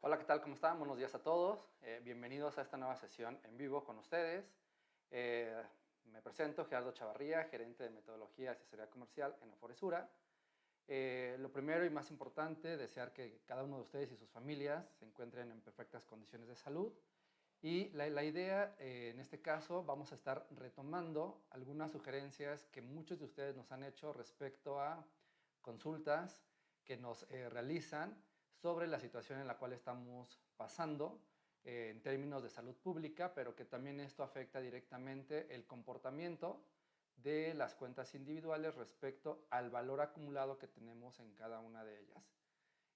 Hola, ¿qué tal? ¿Cómo están? Buenos días a todos. Bienvenidos a esta nueva sesión en vivo con ustedes. Me presento, Gerardo Chavarría, gerente de metodología y asesoría comercial en Aforesura. Lo primero y más importante, desear que cada uno de ustedes y sus familias se encuentren en perfectas condiciones de salud. Y la idea, en este caso, vamos a estar retomando algunas sugerencias que muchos de ustedes nos han hecho respecto a consultas que nos realizan sobre la situación en la cual estamos pasando en términos de salud pública, pero que también esto afecta directamente el comportamiento de las cuentas individuales respecto al valor acumulado que tenemos en cada una de ellas.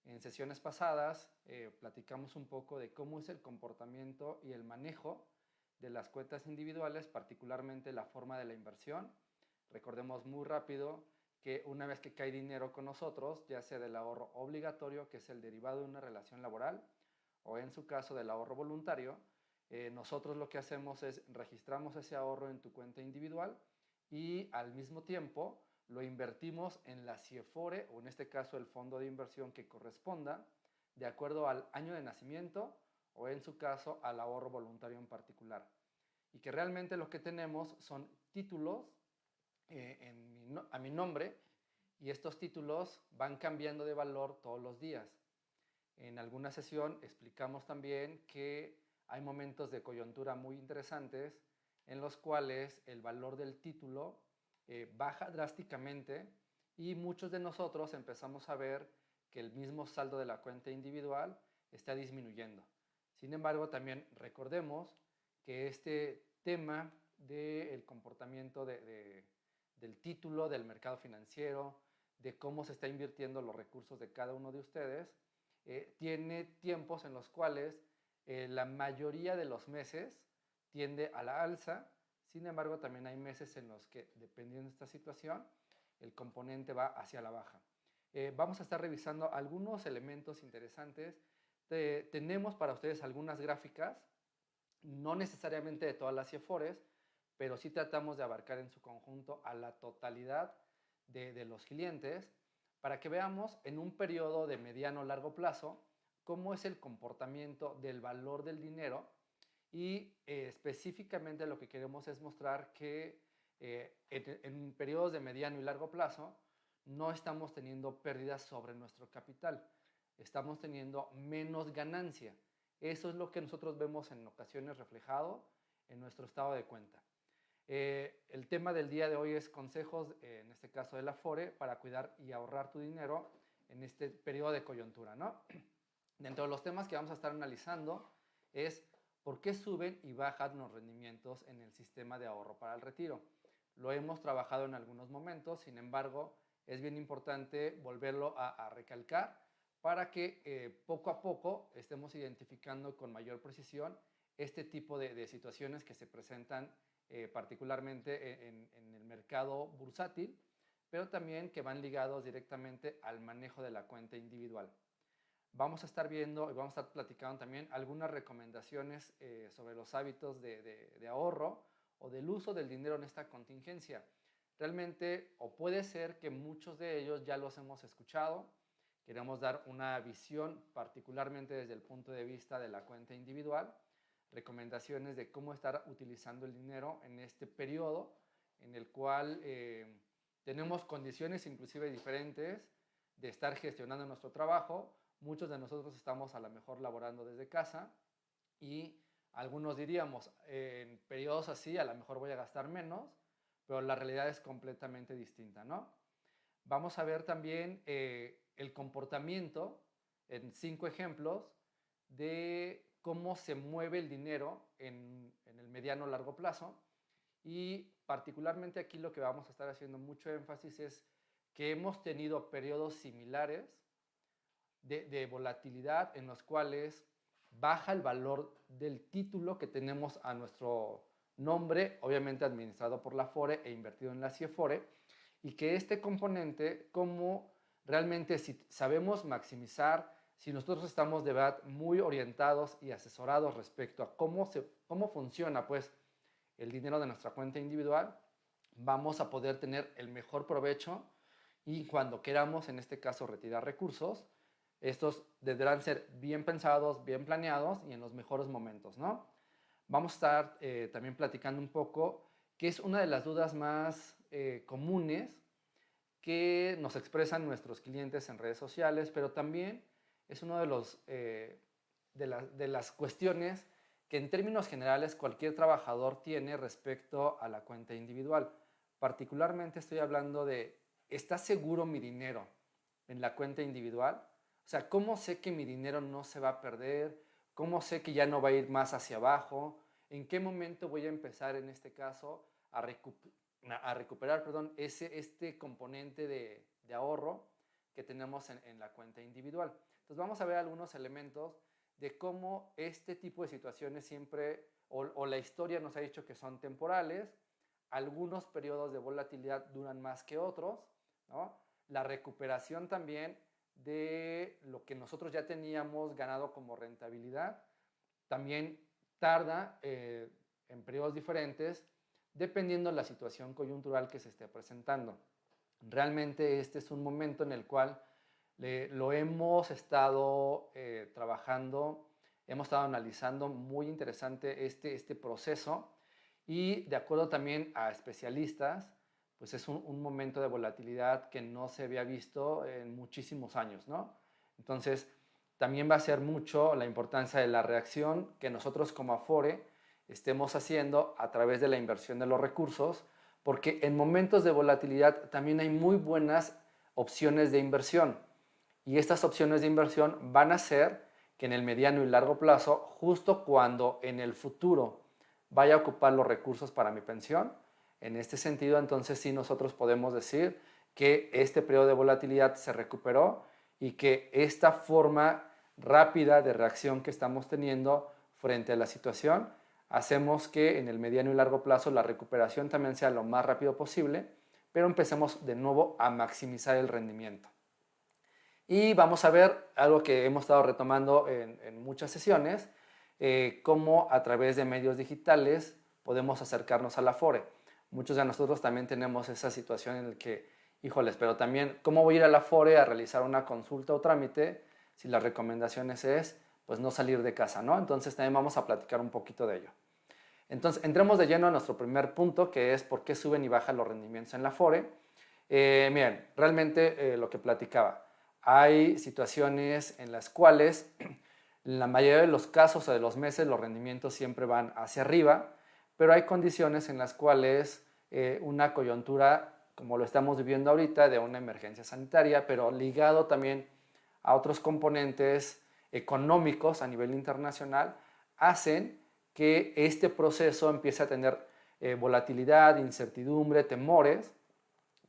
En sesiones pasadas platicamos un poco de cómo es el comportamiento y el manejo de las cuentas individuales, particularmente la forma de la inversión. Recordemos muy rápido que una vez que cae dinero con nosotros, ya sea del ahorro obligatorio, que es el derivado de una relación laboral, o en su caso del ahorro voluntario, nosotros lo que hacemos es registramos ese ahorro en tu cuenta individual y al mismo tiempo lo invertimos en la CIEFORE, o en este caso el fondo de inversión que corresponda, de acuerdo al año de nacimiento o en su caso al ahorro voluntario en particular. Y que realmente lo que tenemos son títulos a mi nombre, y estos títulos van cambiando de valor todos los días. En alguna sesión explicamos también que hay momentos de coyuntura muy interesantes en los cuales el valor del título baja drásticamente y muchos de nosotros empezamos a ver que el mismo saldo de la cuenta individual está disminuyendo. Sin embargo, también recordemos que este tema del comportamiento del título, del mercado financiero, de cómo se está invirtiendo los recursos de cada uno de ustedes, tiene tiempos en los cuales la mayoría de los meses tiende a la alza. Sin embargo, también hay meses en los que, dependiendo de esta situación, el componente va hacia la baja. Vamos a estar revisando algunos elementos interesantes. Tenemos para ustedes algunas gráficas, no necesariamente de todas las CIEFORES, pero sí tratamos de abarcar en su conjunto a la totalidad de los clientes para que veamos en un periodo de mediano o largo plazo cómo es el comportamiento del valor del dinero y específicamente lo que queremos es mostrar que en periodos de mediano y largo plazo no estamos teniendo pérdidas sobre nuestro capital, estamos teniendo menos ganancia. Eso es lo que nosotros vemos en ocasiones reflejado en nuestro estado de cuenta. El tema del día de hoy es consejos, en este caso del Afore, para cuidar y ahorrar tu dinero en este periodo de coyuntura, ¿no? Dentro de los temas que vamos a estar analizando es por qué suben y bajan los rendimientos en el sistema de ahorro para el retiro. Lo hemos trabajado en algunos momentos, sin embargo, es bien importante volverlo a recalcar para que poco a poco estemos identificando con mayor precisión este tipo de situaciones que se presentan particularmente en el mercado bursátil, pero también que van ligados directamente al manejo de la cuenta individual. Vamos a estar viendo y vamos a estar platicando también algunas recomendaciones sobre los hábitos de ahorro o del uso del dinero en esta contingencia. Realmente, o puede ser que muchos de ellos ya los hemos escuchado. Queremos dar una visión particularmente desde el punto de vista de la cuenta individual, recomendaciones de cómo estar utilizando el dinero en este periodo en el cual tenemos condiciones inclusive diferentes de estar gestionando nuestro trabajo. Muchos de nosotros estamos a lo mejor laborando desde casa y algunos diríamos, en periodos así a lo mejor voy a gastar menos, pero la realidad es completamente distinta, ¿no? Vamos a ver también el comportamiento en 5 ejemplos de cómo se mueve el dinero en el mediano largo plazo, y particularmente aquí lo que vamos a estar haciendo mucho énfasis es que hemos tenido periodos similares de volatilidad en los cuales baja el valor del título que tenemos a nuestro nombre, obviamente administrado por la Afore e invertido en la CIEFORE, y que este componente, como realmente si sabemos maximizar, si nosotros estamos de verdad muy orientados y asesorados respecto a cómo funciona pues el dinero de nuestra cuenta individual, vamos a poder tener el mejor provecho y cuando queramos, en este caso, retirar recursos, Estos deberán ser bien pensados, bien planeados y en los mejores momentos, ¿no? Vamos a estar también platicando un poco que es una de las dudas más comunes que nos expresan nuestros clientes en redes sociales, pero también es uno de de las cuestiones que en términos generales cualquier trabajador tiene respecto a la cuenta individual. Particularmente estoy hablando de, ¿está seguro mi dinero en la cuenta individual? O sea, ¿cómo sé que mi dinero no se va a perder? ¿Cómo sé que ya no va a ir más hacia abajo? ¿En qué momento voy a empezar en este caso a recuperar este componente de ahorro que tenemos en la cuenta individual? Entonces vamos a ver algunos elementos de cómo este tipo de situaciones siempre, o la historia nos ha dicho que son temporales, algunos periodos de volatilidad duran más que otros, ¿no? La recuperación también de lo que nosotros ya teníamos ganado como rentabilidad también tarda en periodos diferentes dependiendo de la situación coyuntural que se esté presentando. Realmente este es un momento en el cual lo hemos estado trabajando, hemos estado analizando, muy interesante este proceso y de acuerdo también a especialistas, pues es un momento de volatilidad que no se había visto en muchísimos años, ¿no? Entonces, también va a ser mucho la importancia de la reacción que nosotros como Afore estemos haciendo a través de la inversión de los recursos, porque en momentos de volatilidad también hay muy buenas opciones de inversión. Y estas opciones de inversión van a ser que en el mediano y largo plazo, justo cuando en el futuro vaya a ocupar los recursos para mi pensión, en este sentido, entonces sí nosotros podemos decir que este periodo de volatilidad se recuperó y que esta forma rápida de reacción que estamos teniendo frente a la situación, hacemos que en el mediano y largo plazo la recuperación también sea lo más rápido posible, pero empecemos de nuevo a maximizar el rendimiento. Y vamos a ver algo que hemos estado retomando en muchas sesiones, cómo a través de medios digitales podemos acercarnos a la Afore. Muchos de nosotros también tenemos esa situación en la que, híjoles, pero también, ¿cómo voy a ir a la Afore a realizar una consulta o trámite si las recomendaciones es, pues, no salir de casa, ¿no? Entonces también vamos a platicar un poquito de ello. Entonces, entremos de lleno a nuestro primer punto, que es por qué suben y bajan los rendimientos en la Afore. Miren, realmente lo que platicaba, hay situaciones en las cuales en la mayoría de los casos o de los meses los rendimientos siempre van hacia arriba, pero hay condiciones en las cuales una coyuntura, como lo estamos viviendo ahorita, de una emergencia sanitaria, pero ligado también a otros componentes económicos a nivel internacional, hacen que este proceso empiece a tener volatilidad, incertidumbre, temores,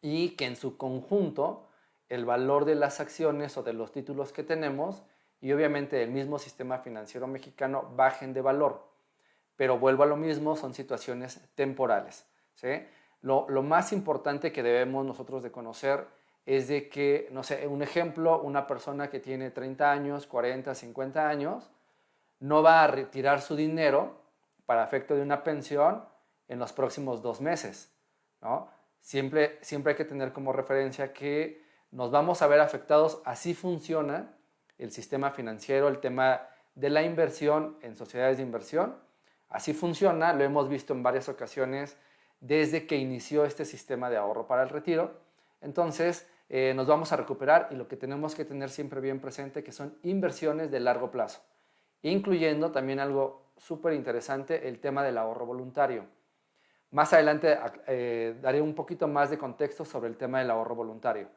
y que en su conjunto el valor de las acciones o de los títulos que tenemos y obviamente el mismo sistema financiero mexicano bajen de valor. Pero vuelvo a lo mismo, son situaciones temporales, ¿sí? Lo más importante que debemos nosotros de conocer es de que, no sé, un ejemplo, una persona que tiene 30 años, 40, 50 años, no va a retirar su dinero para efecto de una pensión en los próximos 2 meses, ¿no? Siempre hay que tener como referencia que nos vamos a ver afectados, así funciona el sistema financiero, el tema de la inversión en sociedades de inversión, así funciona, lo hemos visto en varias ocasiones desde que inició este sistema de ahorro para el retiro. Entonces, nos vamos a recuperar y lo que tenemos que tener siempre bien presente que son inversiones de largo plazo, incluyendo también algo súper interesante, el tema del ahorro voluntario. Más adelante daré un poquito más de contexto sobre el tema del ahorro voluntario.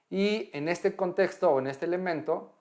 Y en este contexto o en este elemento,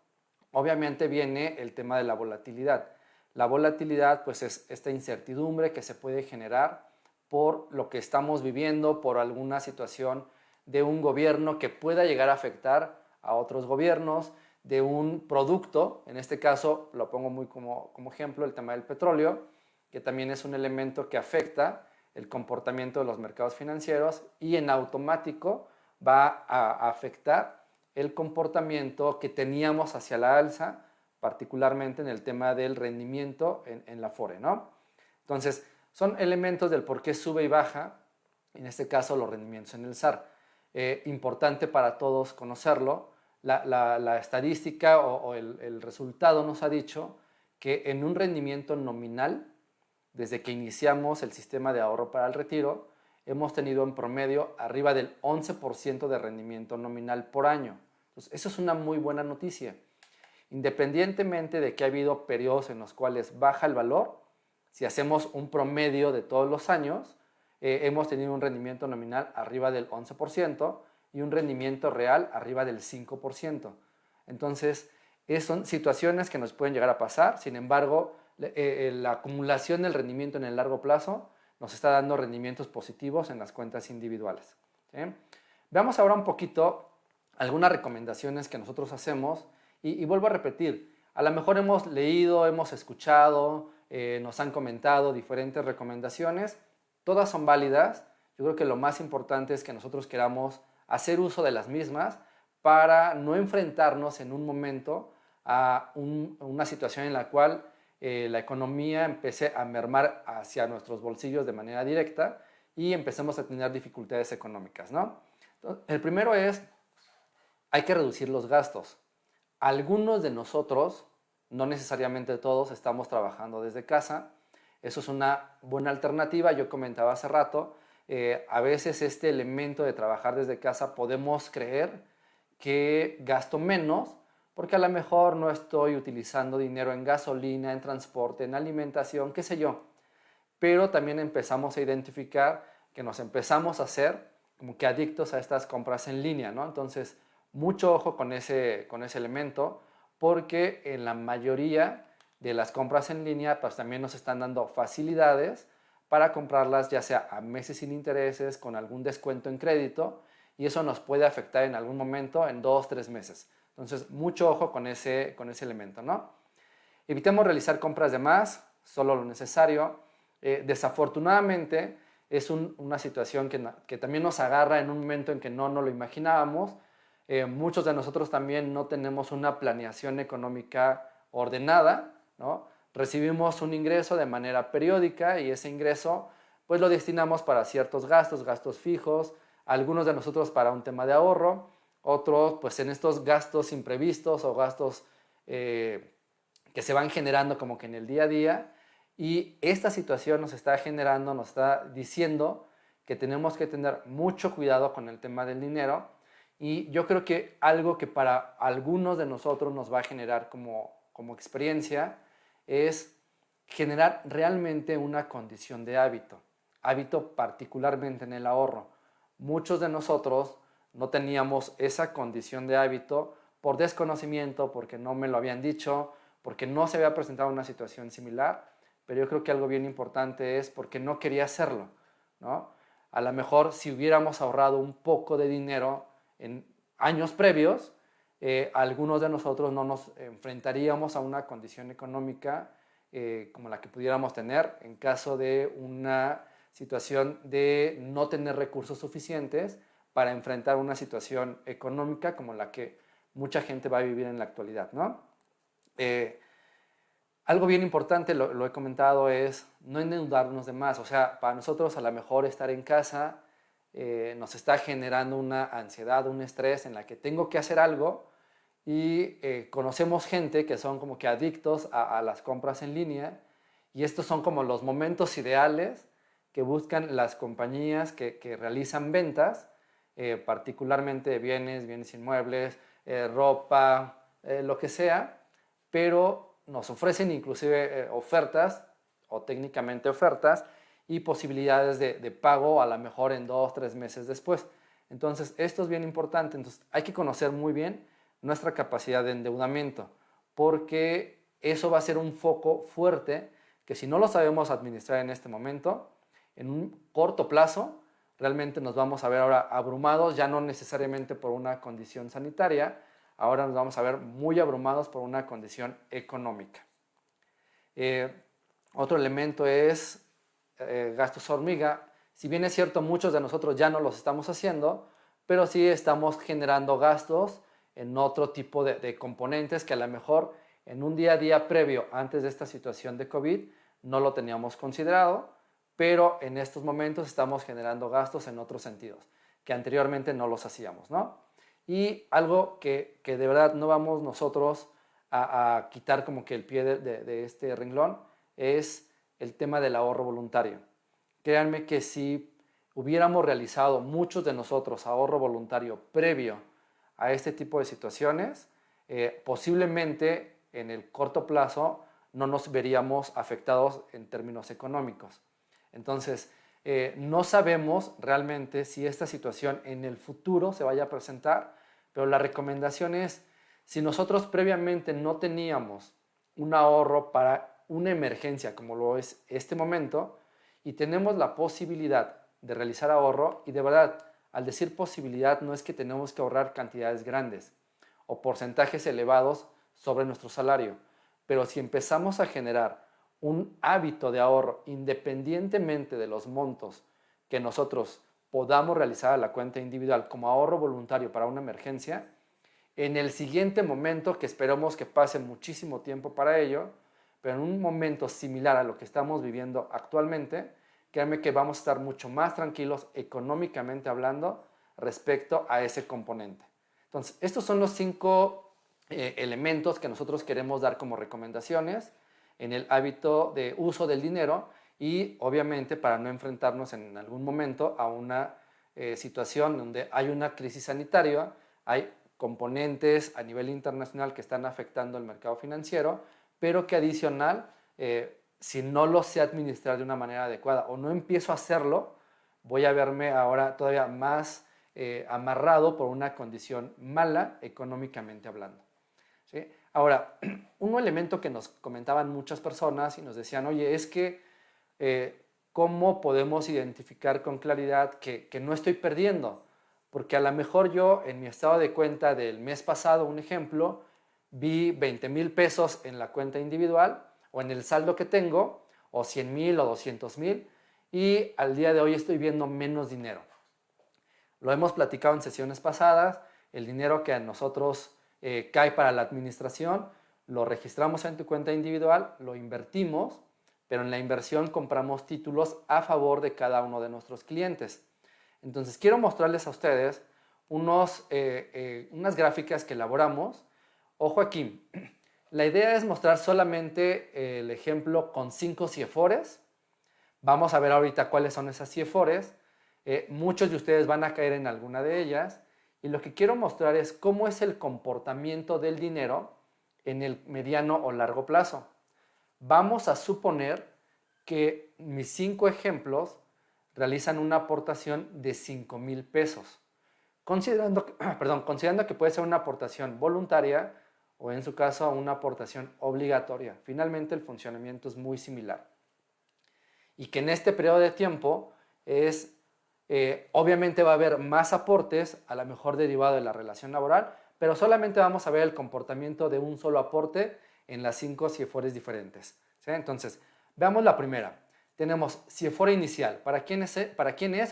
obviamente viene el tema de la volatilidad. La volatilidad pues es esta incertidumbre que se puede generar por lo que estamos viviendo, por alguna situación de un gobierno que pueda llegar a afectar a otros gobiernos, de un producto, en este caso lo pongo muy como ejemplo, el tema del petróleo, que también es un elemento que afecta el comportamiento de los mercados financieros y en automático va a afectar el comportamiento que teníamos hacia la alza, particularmente en el tema del rendimiento en la Afore, ¿no? Entonces, son elementos del por qué sube y baja, en este caso los rendimientos en el SAR. Importante para todos conocerlo, la estadística o el resultado nos ha dicho que en un rendimiento nominal, desde que iniciamos el sistema de ahorro para el retiro, hemos tenido en promedio arriba del 11% de rendimiento nominal por año. Entonces, eso es una muy buena noticia. Independientemente de que ha habido periodos en los cuales baja el valor, si hacemos un promedio de todos los años, hemos tenido un rendimiento nominal arriba del 11% y un rendimiento real arriba del 5%. Entonces, son situaciones que nos pueden llegar a pasar. Sin embargo, la acumulación del rendimiento en el largo plazo nos está dando rendimientos positivos en las cuentas individuales. ¿Sí? Veamos ahora un poquito algunas recomendaciones que nosotros hacemos y vuelvo a repetir, a lo mejor hemos leído, hemos escuchado, nos han comentado diferentes recomendaciones, todas son válidas. Yo creo que lo más importante es que nosotros queramos hacer uso de las mismas para no enfrentarnos en un momento a una situación en la cual la economía empiece a mermar hacia nuestros bolsillos de manera directa y empecemos a tener dificultades económicas, ¿no? Entonces, el primero es, hay que reducir los gastos. Algunos de nosotros, no necesariamente todos, estamos trabajando desde casa. Eso es una buena alternativa. Yo comentaba hace rato, a veces este elemento de trabajar desde casa podemos creer que gasto menos porque a lo mejor no estoy utilizando dinero en gasolina, en transporte, en alimentación, qué sé yo. Pero también empezamos a identificar que nos empezamos a hacer como que adictos a estas compras en línea, ¿no? Entonces, mucho ojo con ese elemento, porque en la mayoría de las compras en línea pues también nos están dando facilidades para comprarlas ya sea a meses sin intereses, con algún descuento en crédito, y eso nos puede afectar en algún momento en 2-3 meses. Entonces, mucho ojo con ese elemento, ¿no? Evitemos realizar compras de más, solo lo necesario. Desafortunadamente, es una situación que también nos agarra en un momento en que no lo imaginábamos. Muchos de nosotros también no tenemos una planeación económica ordenada, ¿no? Recibimos un ingreso de manera periódica y ese ingreso pues lo destinamos para ciertos gastos fijos, algunos de nosotros para un tema de ahorro, otros pues en estos gastos imprevistos o gastos que se van generando como que en el día a día, y esta situación nos está generando, nos está diciendo que tenemos que tener mucho cuidado con el tema del dinero. Y yo creo que algo que para algunos de nosotros nos va a generar como experiencia es generar realmente una condición de hábito particularmente en el ahorro. Muchos de nosotros no teníamos esa condición de hábito por desconocimiento, porque no me lo habían dicho, porque no se había presentado una situación similar, pero yo creo que algo bien importante es porque no quería hacerlo, ¿no? A lo mejor si hubiéramos ahorrado un poco de dinero en años previos, algunos de nosotros no nos enfrentaríamos a una condición económica como la que pudiéramos tener en caso de una situación de no tener recursos suficientes para enfrentar una situación económica como la que mucha gente va a vivir en la actualidad, ¿no? Algo bien importante, lo he comentado, es no endeudarnos de más. O sea, para nosotros a lo mejor estar en casa nos está generando una ansiedad, un estrés en la que tengo que hacer algo, y conocemos gente que son como que adictos a las compras en línea, y estos son como los momentos ideales que buscan las compañías que realizan ventas, particularmente bienes inmuebles, ropa, lo que sea, pero nos ofrecen inclusive ofertas o técnicamente ofertas y posibilidades de pago a lo mejor en 2-3 meses después. Entonces, esto es bien importante. Entonces, hay que conocer muy bien nuestra capacidad de endeudamiento, porque eso va a ser un foco fuerte que si no lo sabemos administrar en este momento, en un corto plazo, realmente nos vamos a ver ahora abrumados, ya no necesariamente por una condición sanitaria, ahora nos vamos a ver muy abrumados por una condición económica. Otro elemento es gastos hormiga. Si bien es cierto, muchos de nosotros ya no los estamos haciendo, pero sí estamos generando gastos en otro tipo de componentes que a lo mejor en un día a día previo, antes de esta situación de COVID, no lo teníamos considerado, pero en estos momentos estamos generando gastos en otros sentidos, que anteriormente no los hacíamos, ¿no? Y algo que de verdad no vamos nosotros a quitar como que el pie de este renglón es el tema del ahorro voluntario. Créanme que si hubiéramos realizado muchos de nosotros ahorro voluntario previo a este tipo de situaciones, posiblemente en el corto plazo no nos veríamos afectados en términos económicos. Entonces, no sabemos realmente si esta situación en el futuro se vaya a presentar, pero la recomendación es, si nosotros previamente no teníamos un ahorro para una emergencia como lo es este momento y tenemos la posibilidad de realizar ahorro, y de verdad, al decir posibilidad no es que tenemos que ahorrar cantidades grandes o porcentajes elevados sobre nuestro salario, pero si empezamos a generar un hábito de ahorro independientemente de los montos que nosotros podamos realizar a la cuenta individual como ahorro voluntario para una emergencia, en el siguiente momento, que esperamos que pase muchísimo tiempo para ello, pero en un momento similar a lo que estamos viviendo actualmente, créanme que vamos a estar mucho más tranquilos económicamente hablando respecto a ese componente. Entonces, estos son los 5 elementos que nosotros queremos dar como recomendaciones en el hábito de uso del dinero, y obviamente para no enfrentarnos en algún momento a una situación donde hay una crisis sanitaria, hay componentes a nivel internacional que están afectando el mercado financiero, pero que adicional, si no lo sé administrar de una manera adecuada o no empiezo a hacerlo, voy a verme ahora todavía más amarrado por una condición mala económicamente hablando. ¿Sí? Ahora, un elemento que nos comentaban muchas personas y nos decían, oye, es que ¿cómo podemos identificar con claridad que no estoy perdiendo? Porque a lo mejor yo en mi estado de cuenta del mes pasado, un ejemplo, vi 20,000 pesos en la cuenta individual o en el saldo que tengo, o 100,000 o 200,000, y al día de hoy estoy viendo menos dinero. Lo hemos platicado en sesiones pasadas, el dinero que a nosotros cae para la administración, lo registramos en tu cuenta individual, lo invertimos, pero en la inversión compramos títulos a favor de cada uno de nuestros clientes. Entonces quiero mostrarles a ustedes unas gráficas que elaboramos. Ojo aquí, la idea es mostrar solamente el ejemplo con 5 CIEFORES. Vamos a ver ahorita cuáles son esas CIEFORES. Muchos de ustedes van a caer en alguna de ellas, y lo que quiero mostrar es cómo es el comportamiento del dinero en el mediano o largo plazo. Vamos a suponer que mis 5 ejemplos realizan una aportación de 5,000 pesos. Considerando que puede ser una aportación voluntaria o en su caso una aportación obligatoria. Finalmente el funcionamiento es muy similar. Y que en este periodo de tiempo obviamente va a haber más aportes, a lo mejor derivado de la relación laboral, pero solamente vamos a ver el comportamiento de un solo aporte en las 5 CIEFORES diferentes. ¿Sí? Entonces, veamos la primera. Tenemos CIEFORE inicial. ¿Para quién es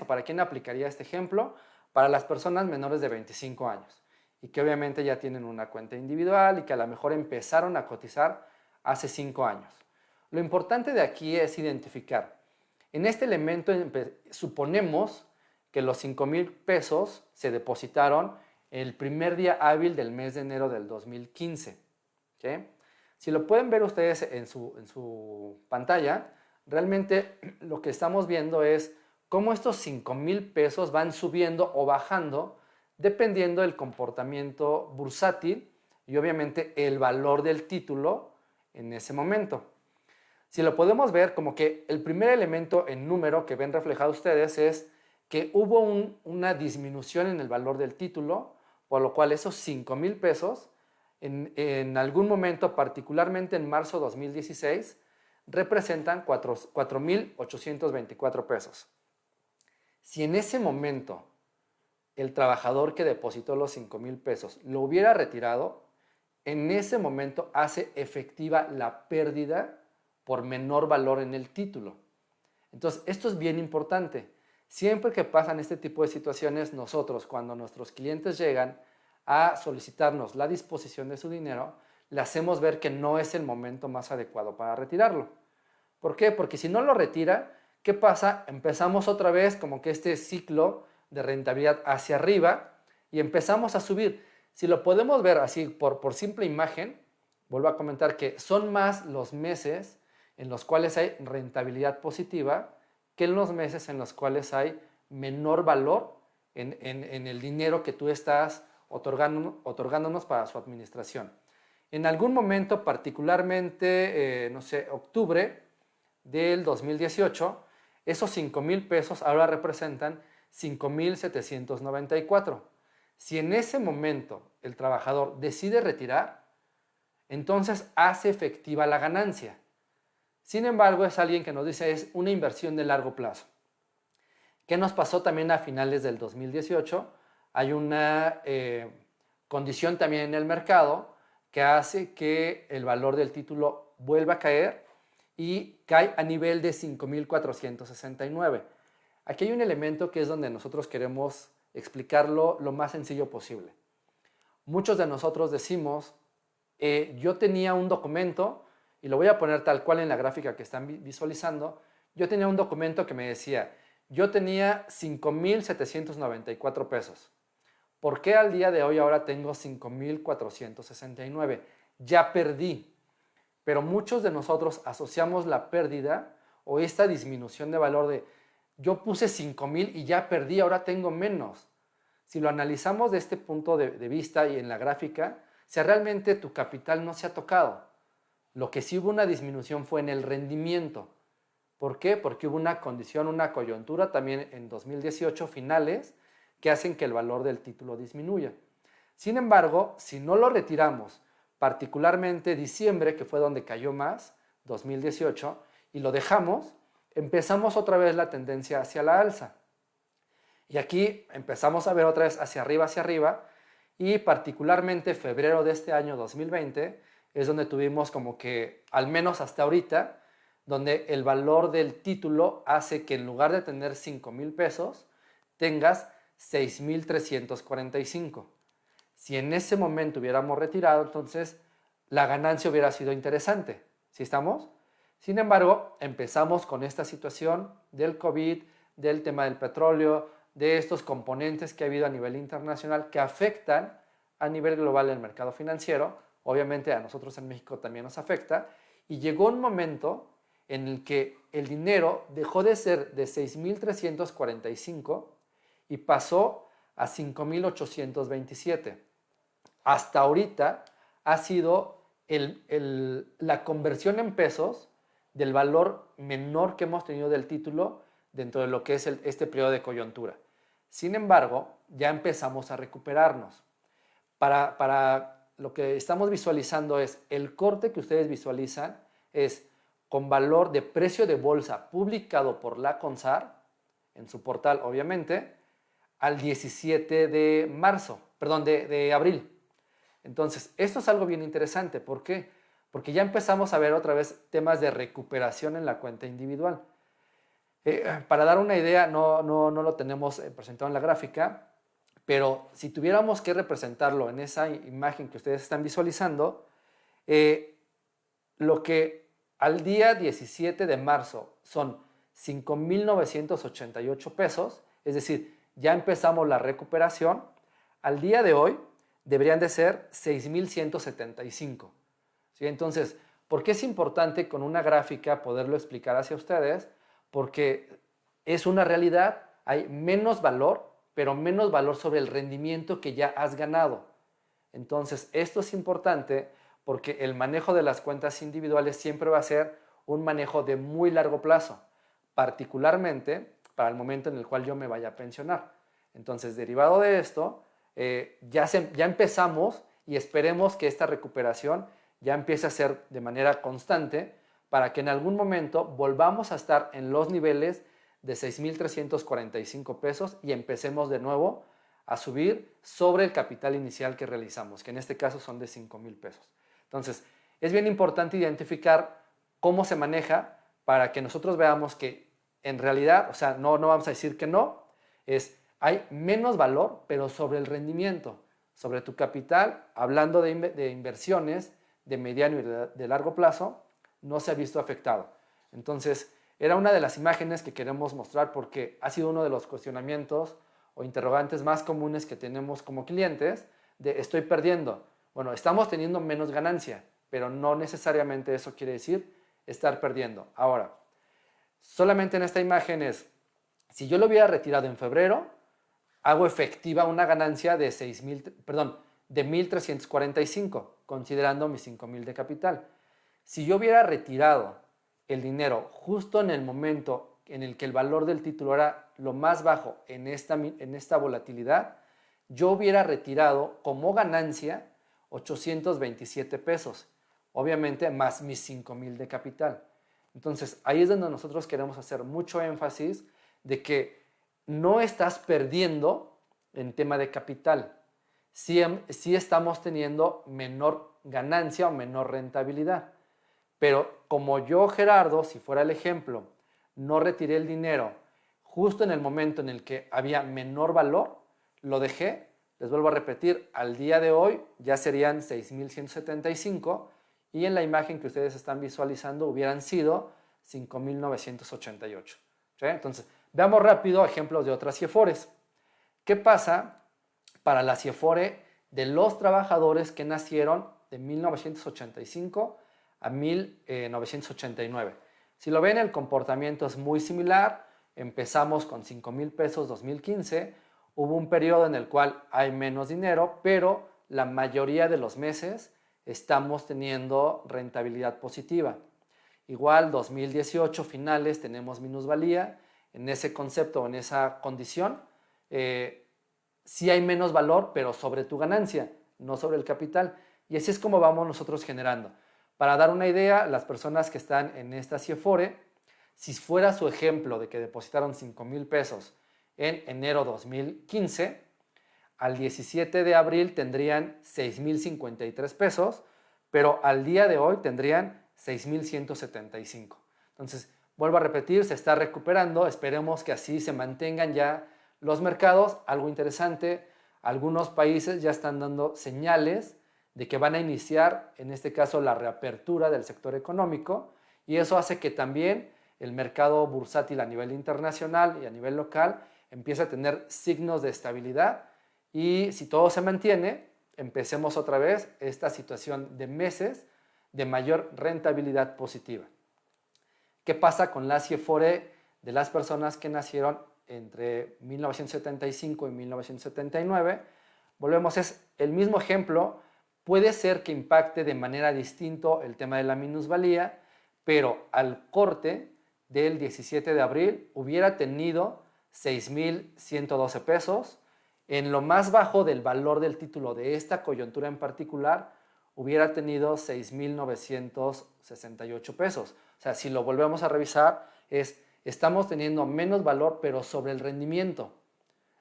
o para quién aplicaría este ejemplo? Para las personas menores de 25 años y que obviamente ya tienen una cuenta individual y que a lo mejor empezaron a cotizar hace 5 años. Lo importante de aquí es identificar. En este elemento suponemos que los 5,000 pesos se depositaron el primer día hábil del mes de enero del 2015. ¿Sí? Si lo pueden ver ustedes en su pantalla, realmente lo que estamos viendo es cómo estos 5,000 pesos van subiendo o bajando dependiendo del comportamiento bursátil y obviamente el valor del título en ese momento. Si lo podemos ver, como que el primer elemento en número que ven reflejado ustedes es que hubo una disminución en el valor del título, por lo cual esos 5,000 pesos en algún momento, particularmente en marzo de 2016, representan 4,824 pesos. Si en ese momento el trabajador que depositó los 5,000 pesos lo hubiera retirado, en ese momento hace efectiva la pérdida por menor valor en el título. Entonces, esto es bien importante. Siempre que pasan este tipo de situaciones, nosotros, cuando nuestros clientes llegan a solicitarnos la disposición de su dinero, le hacemos ver que no es el momento más adecuado para retirarlo. ¿Por qué? Porque si no lo retira, ¿qué pasa? Empezamos otra vez como que este ciclo de rentabilidad hacia arriba, y empezamos a subir. Si lo podemos ver así por simple imagen, vuelvo a comentar que son más los meses en los cuales hay rentabilidad positiva que en los meses en los cuales hay menor valor en el dinero que tú estás otorgándonos para su administración. En algún momento, particularmente, no sé, octubre del 2018, esos 5,000 pesos ahora representan 5,794. Si en ese momento el trabajador decide retirar, entonces hace efectiva la ganancia. Sin embargo, es alguien que nos dice es una inversión de largo plazo. ¿Qué nos pasó también a finales del 2018? Hay una condición también en el mercado que hace que el valor del título vuelva a caer y cae a nivel de 5,469. Aquí hay un elemento que es donde nosotros queremos explicarlo lo más sencillo posible. Muchos de nosotros decimos, yo tenía un documento, y lo voy a poner tal cual en la gráfica que están visualizando, yo tenía un documento que me decía, yo tenía 5,794 pesos. ¿Por qué al día de hoy ahora tengo 5,469? Ya perdí. Pero muchos de nosotros asociamos la pérdida o esta disminución de valor de yo puse 5,000 y ya perdí, ahora tengo menos. Si lo analizamos de este punto de vista y en la gráfica, si realmente tu capital no se ha tocado. Lo que sí hubo una disminución fue en el rendimiento. ¿Por qué? Porque hubo una condición, una coyuntura también en 2018 finales que hacen que el valor del título disminuya. Sin embargo, si no lo retiramos, particularmente diciembre, que fue donde cayó más, 2018, y lo dejamos, empezamos otra vez la tendencia hacia la alza. Y aquí empezamos a ver otra vez hacia arriba, y particularmente febrero de este año 2020 es donde tuvimos como que, al menos hasta ahorita, donde el valor del título hace que en lugar de tener 5,000 pesos, tengas 6,345. Si en ese momento hubiéramos retirado, entonces la ganancia hubiera sido interesante. ¿Sí estamos? Sin embargo, empezamos con esta situación del COVID, del tema del petróleo, de estos componentes que ha habido a nivel internacional que afectan a nivel global el mercado financiero. Obviamente a nosotros en México también nos afecta. Y llegó un momento en el que el dinero dejó de ser de 6,345 y pasó a 5,827. Hasta ahorita ha sido la conversión en pesos del valor menor que hemos tenido del título dentro de lo que es este periodo de coyuntura. Sin embargo, ya empezamos a recuperarnos. Para lo que estamos visualizando es el corte que ustedes visualizan es con valor de precio de bolsa publicado por la CONSAR, en su portal obviamente, al 17 de marzo, perdón, de abril. Entonces, esto es algo bien interesante. ¿Por qué? Porque ya empezamos a ver otra vez temas de recuperación en la cuenta individual. Para dar una idea, no lo tenemos presentado en la gráfica, pero si tuviéramos que representarlo en esa imagen que ustedes están visualizando, lo que al día 17 de marzo son 5,988 pesos, es decir, ya empezamos la recuperación, al día de hoy deberían de ser 6,175. ¿Sí? Entonces, ¿por qué es importante con una gráfica poderlo explicar hacia ustedes? Porque es una realidad, hay menos valor, pero menos valor sobre el rendimiento que ya has ganado. Entonces, esto es importante porque el manejo de las cuentas individuales siempre va a ser un manejo de muy largo plazo, particularmente para el momento en el cual yo me vaya a pensionar. Entonces, derivado de esto, ya empezamos y esperemos que esta recuperación ya empiece a ser de manera constante para que en algún momento volvamos a estar en los niveles de 6,345 pesos y empecemos de nuevo a subir sobre el capital inicial que realizamos, que en este caso son de 5,000 pesos. Entonces, es bien importante identificar cómo se maneja para que nosotros veamos que en realidad, o sea, no vamos a decir que no, hay menos valor, pero sobre el rendimiento, sobre tu capital, hablando de inversiones de mediano y de largo plazo, no se ha visto afectado. Entonces, era una de las imágenes que queremos mostrar porque ha sido uno de los cuestionamientos o interrogantes más comunes que tenemos como clientes de estoy perdiendo. Bueno, estamos teniendo menos ganancia, pero no necesariamente eso quiere decir estar perdiendo. Ahora, solamente en esta imagen es, si yo lo hubiera retirado en febrero, hago efectiva una ganancia de 1,345, considerando mis 5,000 de capital. Si yo hubiera retirado el dinero justo en el momento en el que el valor del título era lo más bajo en esta volatilidad, yo hubiera retirado como ganancia 827 pesos, obviamente más mis 5,000 de capital. Entonces, ahí es donde nosotros queremos hacer mucho énfasis de que no estás perdiendo en tema de capital. Sí estamos teniendo menor ganancia o menor rentabilidad. Pero como yo, Gerardo, si fuera el ejemplo, no retiré el dinero justo en el momento en el que había menor valor, lo dejé, les vuelvo a repetir, al día de hoy ya serían 6,175 y en la imagen que ustedes están visualizando hubieran sido 5,988. ¿Sí? Entonces, veamos rápido ejemplos de otras CIEFORES. ¿Qué pasa para la CIEFORE de los trabajadores que nacieron de 1985 a 1989? Si lo ven, el comportamiento es muy similar. Empezamos con 5,000 pesos 2015. Hubo un periodo en el cual hay menos dinero, pero la mayoría de los meses estamos teniendo rentabilidad positiva. Igual 2018 finales tenemos minusvalía. En ese concepto, en esa condición, sí hay menos valor, pero sobre tu ganancia, no sobre el capital. Y así es como vamos nosotros generando. Para dar una idea, las personas que están en esta CIEFORE, si fuera su ejemplo de que depositaron 5,000 pesos en enero 2015, al 17 de abril tendrían 6,053 pesos, pero al día de hoy tendrían 6,175. Entonces, vuelvo a repetir, se está recuperando, esperemos que así se mantengan ya los mercados. Algo interesante, algunos países ya están dando señales de que van a iniciar, en este caso, la reapertura del sector económico, y eso hace que también el mercado bursátil a nivel internacional y a nivel local empiece a tener signos de estabilidad, y si todo se mantiene, empecemos otra vez esta situación de meses de mayor rentabilidad positiva. ¿Qué pasa con la CIEFORE de las personas que nacieron entre 1975 y 1979? Volvemos, es el mismo ejemplo. Puede ser que impacte de manera distinta el tema de la minusvalía, pero al corte del 17 de abril hubiera tenido 6,112 pesos. En lo más bajo del valor del título de esta coyuntura en particular, hubiera tenido 6,968 pesos. O sea, si lo volvemos a revisar, estamos teniendo menos valor, pero sobre el rendimiento.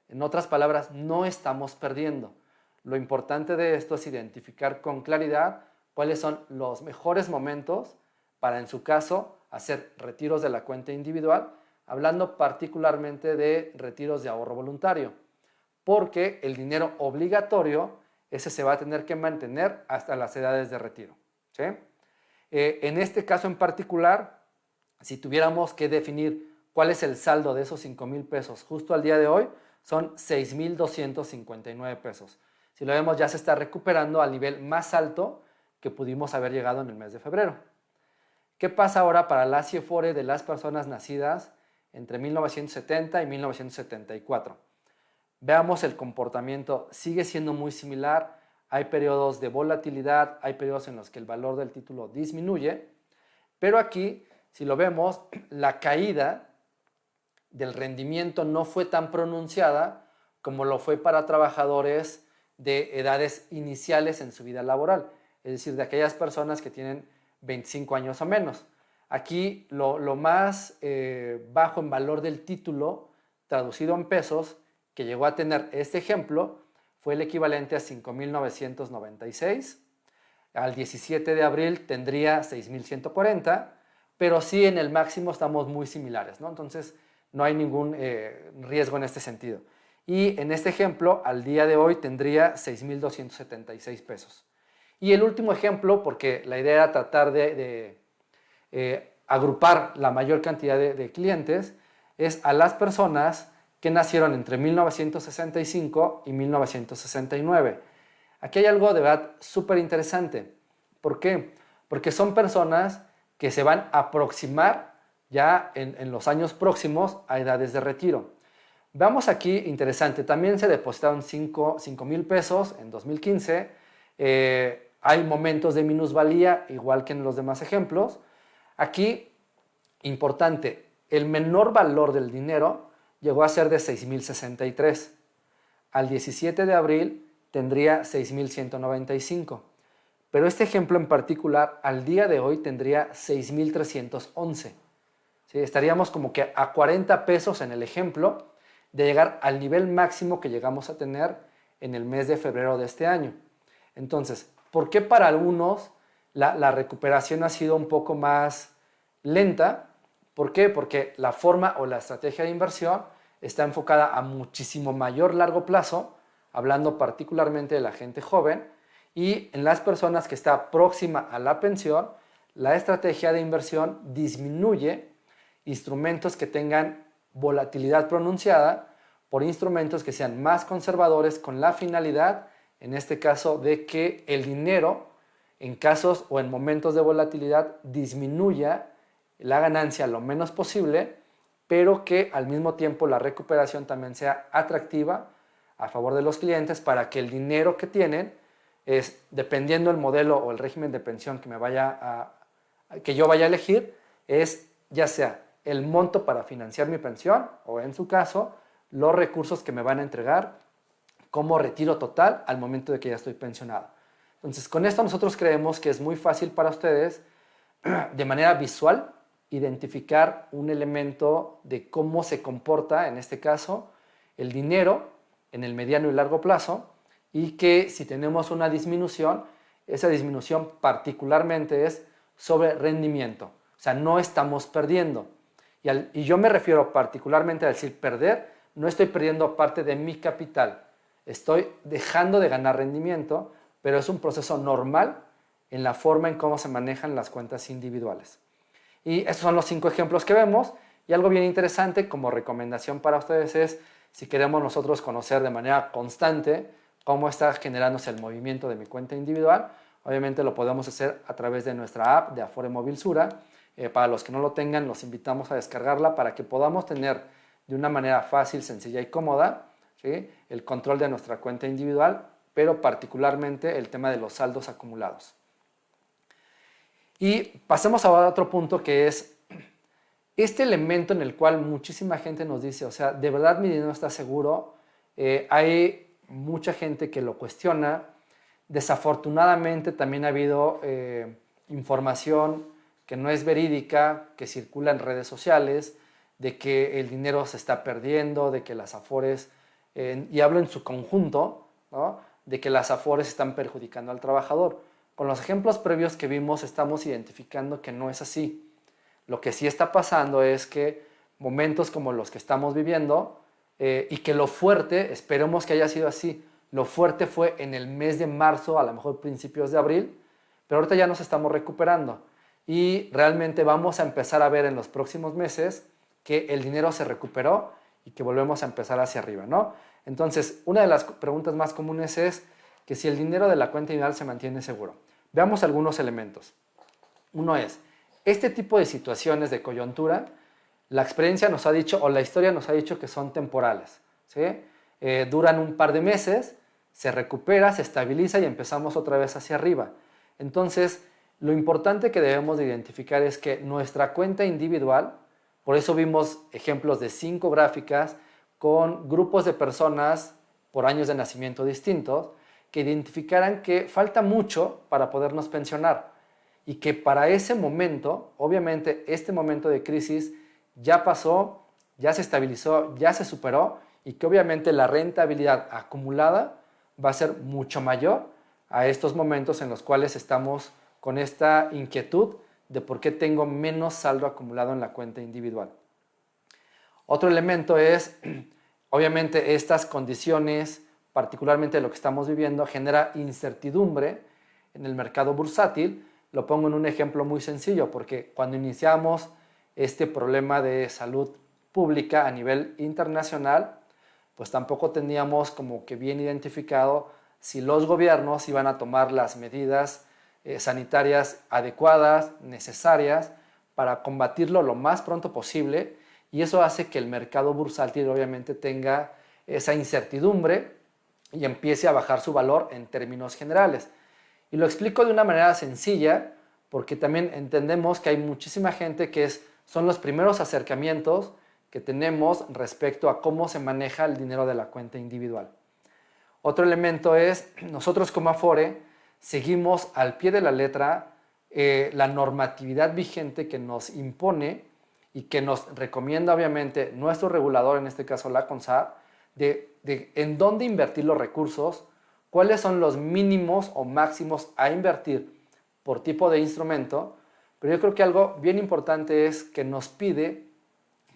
En otras palabras, no estamos perdiendo. Lo importante de esto es identificar con claridad cuáles son los mejores momentos para, en su caso, hacer retiros de la cuenta individual, hablando particularmente de retiros de ahorro voluntario, porque el dinero obligatorio, ese se va a tener que mantener hasta las edades de retiro. ¿Sí? En este caso en particular, si tuviéramos que definir cuál es el saldo de esos 5,000 pesos justo al día de hoy, son 6,259 pesos. Si lo vemos, ya se está recuperando al nivel más alto que pudimos haber llegado en el mes de febrero. ¿Qué pasa ahora para la CIEFORE de las personas nacidas entre 1970 y 1974? Veamos el comportamiento, sigue siendo muy similar. Hay periodos de volatilidad, hay periodos en los que el valor del título disminuye, pero aquí, si lo vemos, la caída del rendimiento no fue tan pronunciada como lo fue para trabajadores de edades iniciales en su vida laboral, es decir, de aquellas personas que tienen 25 años o menos. Aquí lo más bajo en valor del título, traducido en pesos, que llegó a tener este ejemplo, fue el equivalente a 5,996. Al 17 de abril tendría 6,140, pero sí en el máximo estamos muy similares, ¿no? Entonces no hay ningún riesgo en este sentido. Y en este ejemplo, al día de hoy tendría 6,276 pesos. Y el último ejemplo, porque la idea era tratar de agrupar la mayor cantidad de clientes, es a las personas que nacieron entre 1965 y 1969. Aquí hay algo de verdad súper interesante. ¿Por qué? Porque son personas que se van a aproximar ya en los años próximos a edades de retiro. Veamos aquí, interesante, también se depositaron 5,000 pesos en 2015. Hay momentos de minusvalía, igual que en los demás ejemplos. Aquí, importante, el menor valor del dinero llegó a ser de 6,063. Al 17 de abril tendría 6,195. Pero este ejemplo en particular, al día de hoy, tendría 6,311. ¿Sí? Estaríamos como que a 40 pesos en el ejemplo de llegar al nivel máximo que llegamos a tener en el mes de febrero de este año. Entonces, ¿por qué para algunos la recuperación ha sido un poco más lenta? ¿Por qué? Porque la forma o la estrategia de inversión está enfocada a muchísimo mayor largo plazo, hablando particularmente de la gente joven, y en las personas que está próxima a la pensión, la estrategia de inversión disminuye instrumentos que tengan volatilidad pronunciada por instrumentos que sean más conservadores con la finalidad, en este caso, de que el dinero en casos o en momentos de volatilidad disminuya la ganancia lo menos posible, pero que al mismo tiempo la recuperación también sea atractiva a favor de los clientes para que el dinero que tienen es, dependiendo del modelo o el régimen de pensión que yo vaya a elegir, es ya sea el monto para financiar mi pensión o en su caso los recursos que me van a entregar como retiro total al momento de que ya estoy pensionado. Entonces, con esto nosotros creemos que es muy fácil para ustedes de manera visual identificar un elemento de cómo se comporta, en este caso, el dinero en el mediano y largo plazo, y que si tenemos una disminución, esa disminución particularmente es sobre rendimiento. O sea, no estamos perdiendo. Y yo me refiero particularmente a decir perder, no estoy perdiendo parte de mi capital, estoy dejando de ganar rendimiento, pero es un proceso normal en la forma en cómo se manejan las cuentas individuales. Y estos son los 5 ejemplos que vemos. Y algo bien interesante como recomendación para ustedes es, si queremos nosotros conocer de manera constante cómo está generándose el movimiento de mi cuenta individual, obviamente lo podemos hacer a través de nuestra app de Afore Móvil Sura. Para los que no lo tengan, los invitamos a descargarla para que podamos tener de una manera fácil, sencilla y cómoda, ¿sí?, el control de nuestra cuenta individual, pero particularmente el tema de los saldos acumulados. Y pasemos a otro punto, que es este elemento en el cual muchísima gente nos dice, o sea, ¿de verdad mi dinero está seguro? Hay mucha gente que lo cuestiona. Desafortunadamente también ha habido información que no es verídica, que circula en redes sociales, de que el dinero se está perdiendo, de que las Afores, y hablo en su conjunto, ¿no?, de que las Afores están perjudicando al trabajador. Con los ejemplos previos que vimos estamos identificando que no es así. Lo que sí está pasando es que momentos como los que estamos viviendo, y que lo fuerte, esperemos que haya sido así, lo fuerte fue en el mes de marzo, a lo mejor principios de abril, pero ahorita ya nos estamos recuperando y realmente vamos a empezar a ver en los próximos meses que el dinero se recuperó y que volvemos a empezar hacia arriba, ¿no? Entonces, una de las preguntas más comunes es que si el dinero de la cuenta individual se mantiene seguro. Veamos algunos elementos. Uno es, este tipo de situaciones de coyuntura, la experiencia nos ha dicho, o la historia nos ha dicho, que son temporales, ¿sí? Duran un par de meses, se recupera, se estabiliza y empezamos otra vez hacia arriba. Entonces, lo importante que debemos de identificar es que nuestra cuenta individual, por eso vimos ejemplos de 5 gráficas con grupos de personas por años de nacimiento distintos, que identificaran que falta mucho para podernos pensionar y que para ese momento, obviamente este momento de crisis ya pasó, ya se estabilizó, ya se superó, y que obviamente la rentabilidad acumulada va a ser mucho mayor a estos momentos en los cuales estamos con esta inquietud de por qué tengo menos saldo acumulado en la cuenta individual. Otro elemento es, obviamente, estas condiciones, particularmente lo que estamos viviendo, genera incertidumbre en el mercado bursátil. Lo pongo en un ejemplo muy sencillo, porque cuando iniciamos este problema de salud pública a nivel internacional, pues tampoco teníamos como que bien identificado si los gobiernos iban a tomar las medidas sanitarias adecuadas, necesarias, para combatirlo lo más pronto posible, y eso hace que el mercado bursátil obviamente tenga esa incertidumbre y empiece a bajar su valor en términos generales. Y lo explico de una manera sencilla porque también entendemos que hay muchísima gente que son los primeros acercamientos que tenemos respecto a cómo se maneja el dinero de la cuenta individual. Otro elemento es, nosotros como Afore seguimos al pie de la letra la normatividad vigente que nos impone y que nos recomienda obviamente nuestro regulador, en este caso la CONSAR, de en dónde invertir los recursos, cuáles son los mínimos o máximos a invertir por tipo de instrumento, pero yo creo que algo bien importante es que nos pide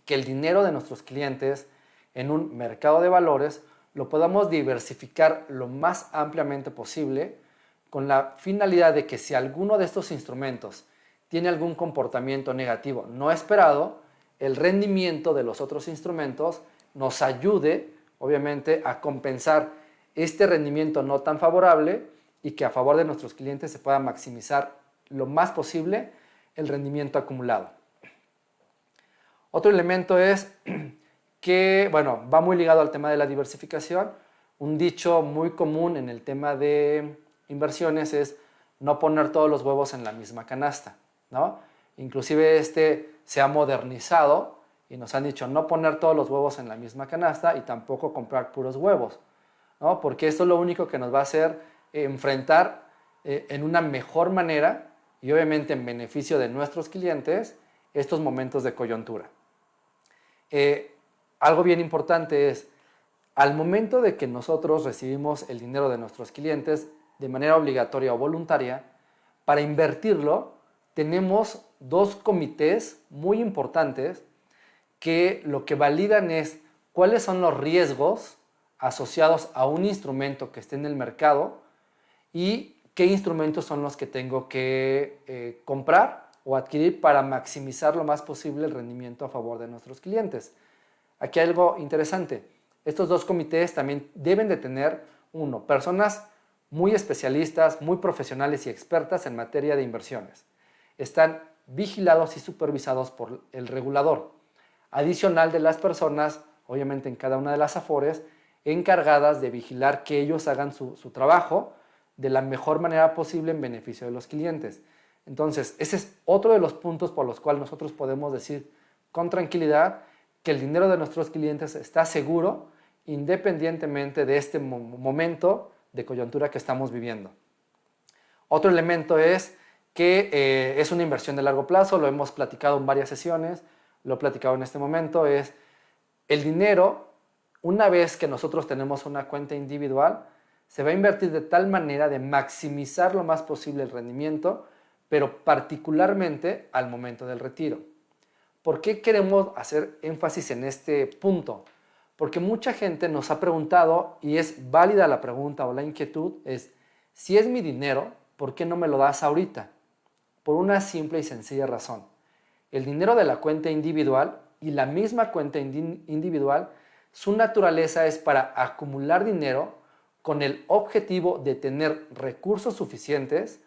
que el dinero de nuestros clientes en un mercado de valores lo podamos diversificar lo más ampliamente posible con la finalidad de que si alguno de estos instrumentos tiene algún comportamiento negativo no esperado, el rendimiento de los otros instrumentos nos ayude, obviamente, a compensar este rendimiento no tan favorable y que a favor de nuestros clientes se pueda maximizar lo más posible el rendimiento acumulado. Otro elemento es que, bueno, va muy ligado al tema de la diversificación. Un dicho muy común en el tema de inversiones es no poner todos los huevos en la misma canasta, ¿no? Inclusive se ha modernizado y nos han dicho no poner todos los huevos en la misma canasta y tampoco comprar puros huevos, ¿no? Porque esto es lo único que nos va a hacer enfrentar en una mejor manera y obviamente en beneficio de nuestros clientes estos momentos de coyuntura. Algo bien importante es, al momento de que nosotros recibimos el dinero de nuestros clientes de manera obligatoria o voluntaria, para invertirlo tenemos dos comités muy importantes que lo que validan es cuáles son los riesgos asociados a un instrumento que esté en el mercado y qué instrumentos son los que tengo que comprar o adquirir para maximizar lo más posible el rendimiento a favor de nuestros clientes. Aquí hay algo interesante. Estos dos comités también deben de tener, uno, personas muy especialistas, muy profesionales y expertas en materia de inversiones. Están vigilados y supervisados por el regulador, adicional de las personas, obviamente en cada una de las Afores, encargadas de vigilar que ellos hagan su trabajo de la mejor manera posible en beneficio de los clientes. Entonces, ese es otro de los puntos por los cuales nosotros podemos decir con tranquilidad que el dinero de nuestros clientes está seguro independientemente de este momento de coyuntura que estamos viviendo. Otro elemento es que es una inversión de largo plazo, lo hemos platicado en varias sesiones, lo he platicado en este momento, es el dinero, una vez que nosotros tenemos una cuenta individual, se va a invertir de tal manera de maximizar lo más posible el rendimiento, pero particularmente al momento del retiro. ¿Por qué queremos hacer énfasis en este punto? Porque mucha gente nos ha preguntado, y es válida la pregunta o la inquietud, es, si es mi dinero, ¿por qué no me lo das ahorita? Por una simple y sencilla razón. El dinero de la cuenta individual y la misma cuenta individual, su naturaleza es para acumular dinero con el objetivo de tener recursos suficientes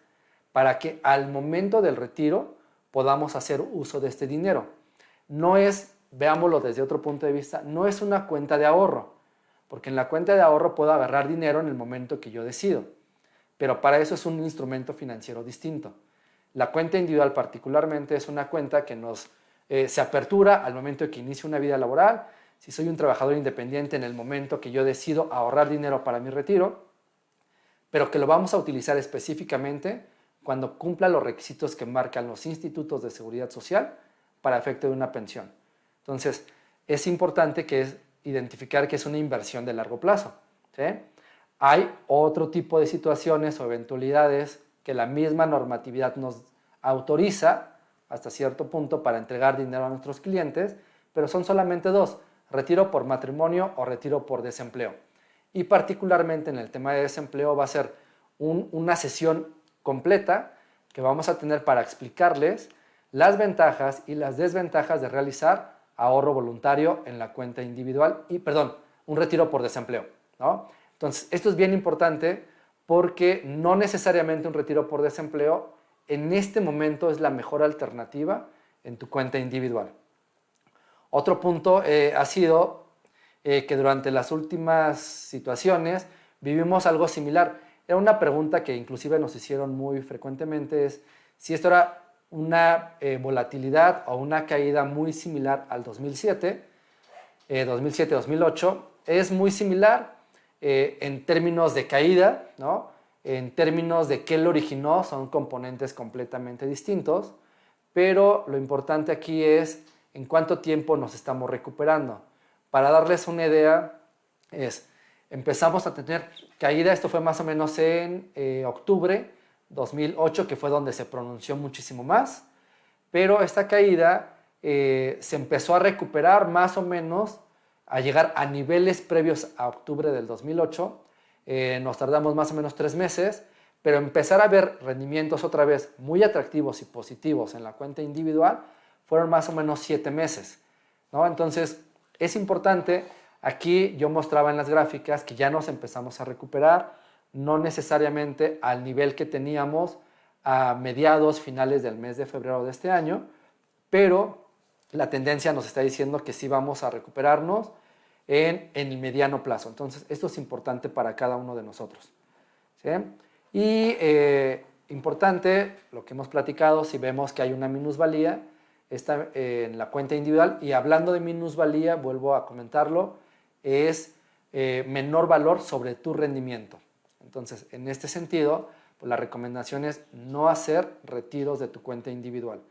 para que al momento del retiro podamos hacer uso de este dinero. No es, veámoslo desde otro punto de vista, no es una cuenta de ahorro, porque en la cuenta de ahorro puedo agarrar dinero en el momento que yo decido, pero para eso es un instrumento financiero distinto. La cuenta individual particularmente es una cuenta que se apertura al momento de que inicio una vida laboral. Si soy un trabajador independiente, en el momento que yo decido ahorrar dinero para mi retiro, pero que lo vamos a utilizar específicamente cuando cumpla los requisitos que marcan los institutos de seguridad social para efecto de una pensión. Entonces, es importante identificar que es una inversión de largo plazo, ¿sí? Hay otro tipo de situaciones o eventualidades que la misma normatividad nos autoriza hasta cierto punto para entregar dinero a nuestros clientes, pero son solamente dos: retiro por matrimonio o retiro por desempleo. Y particularmente en el tema de desempleo va a ser una sesión completa que vamos a tener para explicarles las ventajas y las desventajas de realizar ahorro voluntario en la cuenta individual y, perdón, un retiro por desempleo, ¿no? Entonces, esto es bien importante porque no necesariamente un retiro por desempleo en este momento es la mejor alternativa en tu cuenta individual. Otro punto ha sido que durante las últimas situaciones vivimos algo similar. Era una pregunta que inclusive nos hicieron muy frecuentemente, es si esto era una volatilidad o una caída muy similar al 2007, 2007-2008. Es muy similar en términos de caída, ¿no? En términos de qué lo originó, son componentes completamente distintos, pero lo importante aquí es en cuánto tiempo nos estamos recuperando. Para darles una idea, empezamos a tener caída, esto fue más o menos en octubre 2008, que fue donde se pronunció muchísimo más, pero esta caída se empezó a recuperar más o menos a llegar a niveles previos a octubre del 2008. Nos tardamos más o menos 3 meses, pero empezar a ver rendimientos otra vez muy atractivos y positivos en la cuenta individual fueron más o menos 7 meses, ¿no? Entonces, es importante, aquí yo mostraba en las gráficas que ya nos empezamos a recuperar, no necesariamente al nivel que teníamos a mediados, finales del mes de febrero de este año, pero la tendencia nos está diciendo que sí vamos a recuperarnos en el mediano plazo. Entonces, esto es importante para cada uno de nosotros, ¿sí? Y importante, lo que hemos platicado, si vemos que hay una minusvalía, está en la cuenta individual, y hablando de minusvalía, vuelvo a comentarlo, es menor valor sobre tu rendimiento. Entonces, en este sentido, pues la recomendación es no hacer retiros de tu cuenta individual.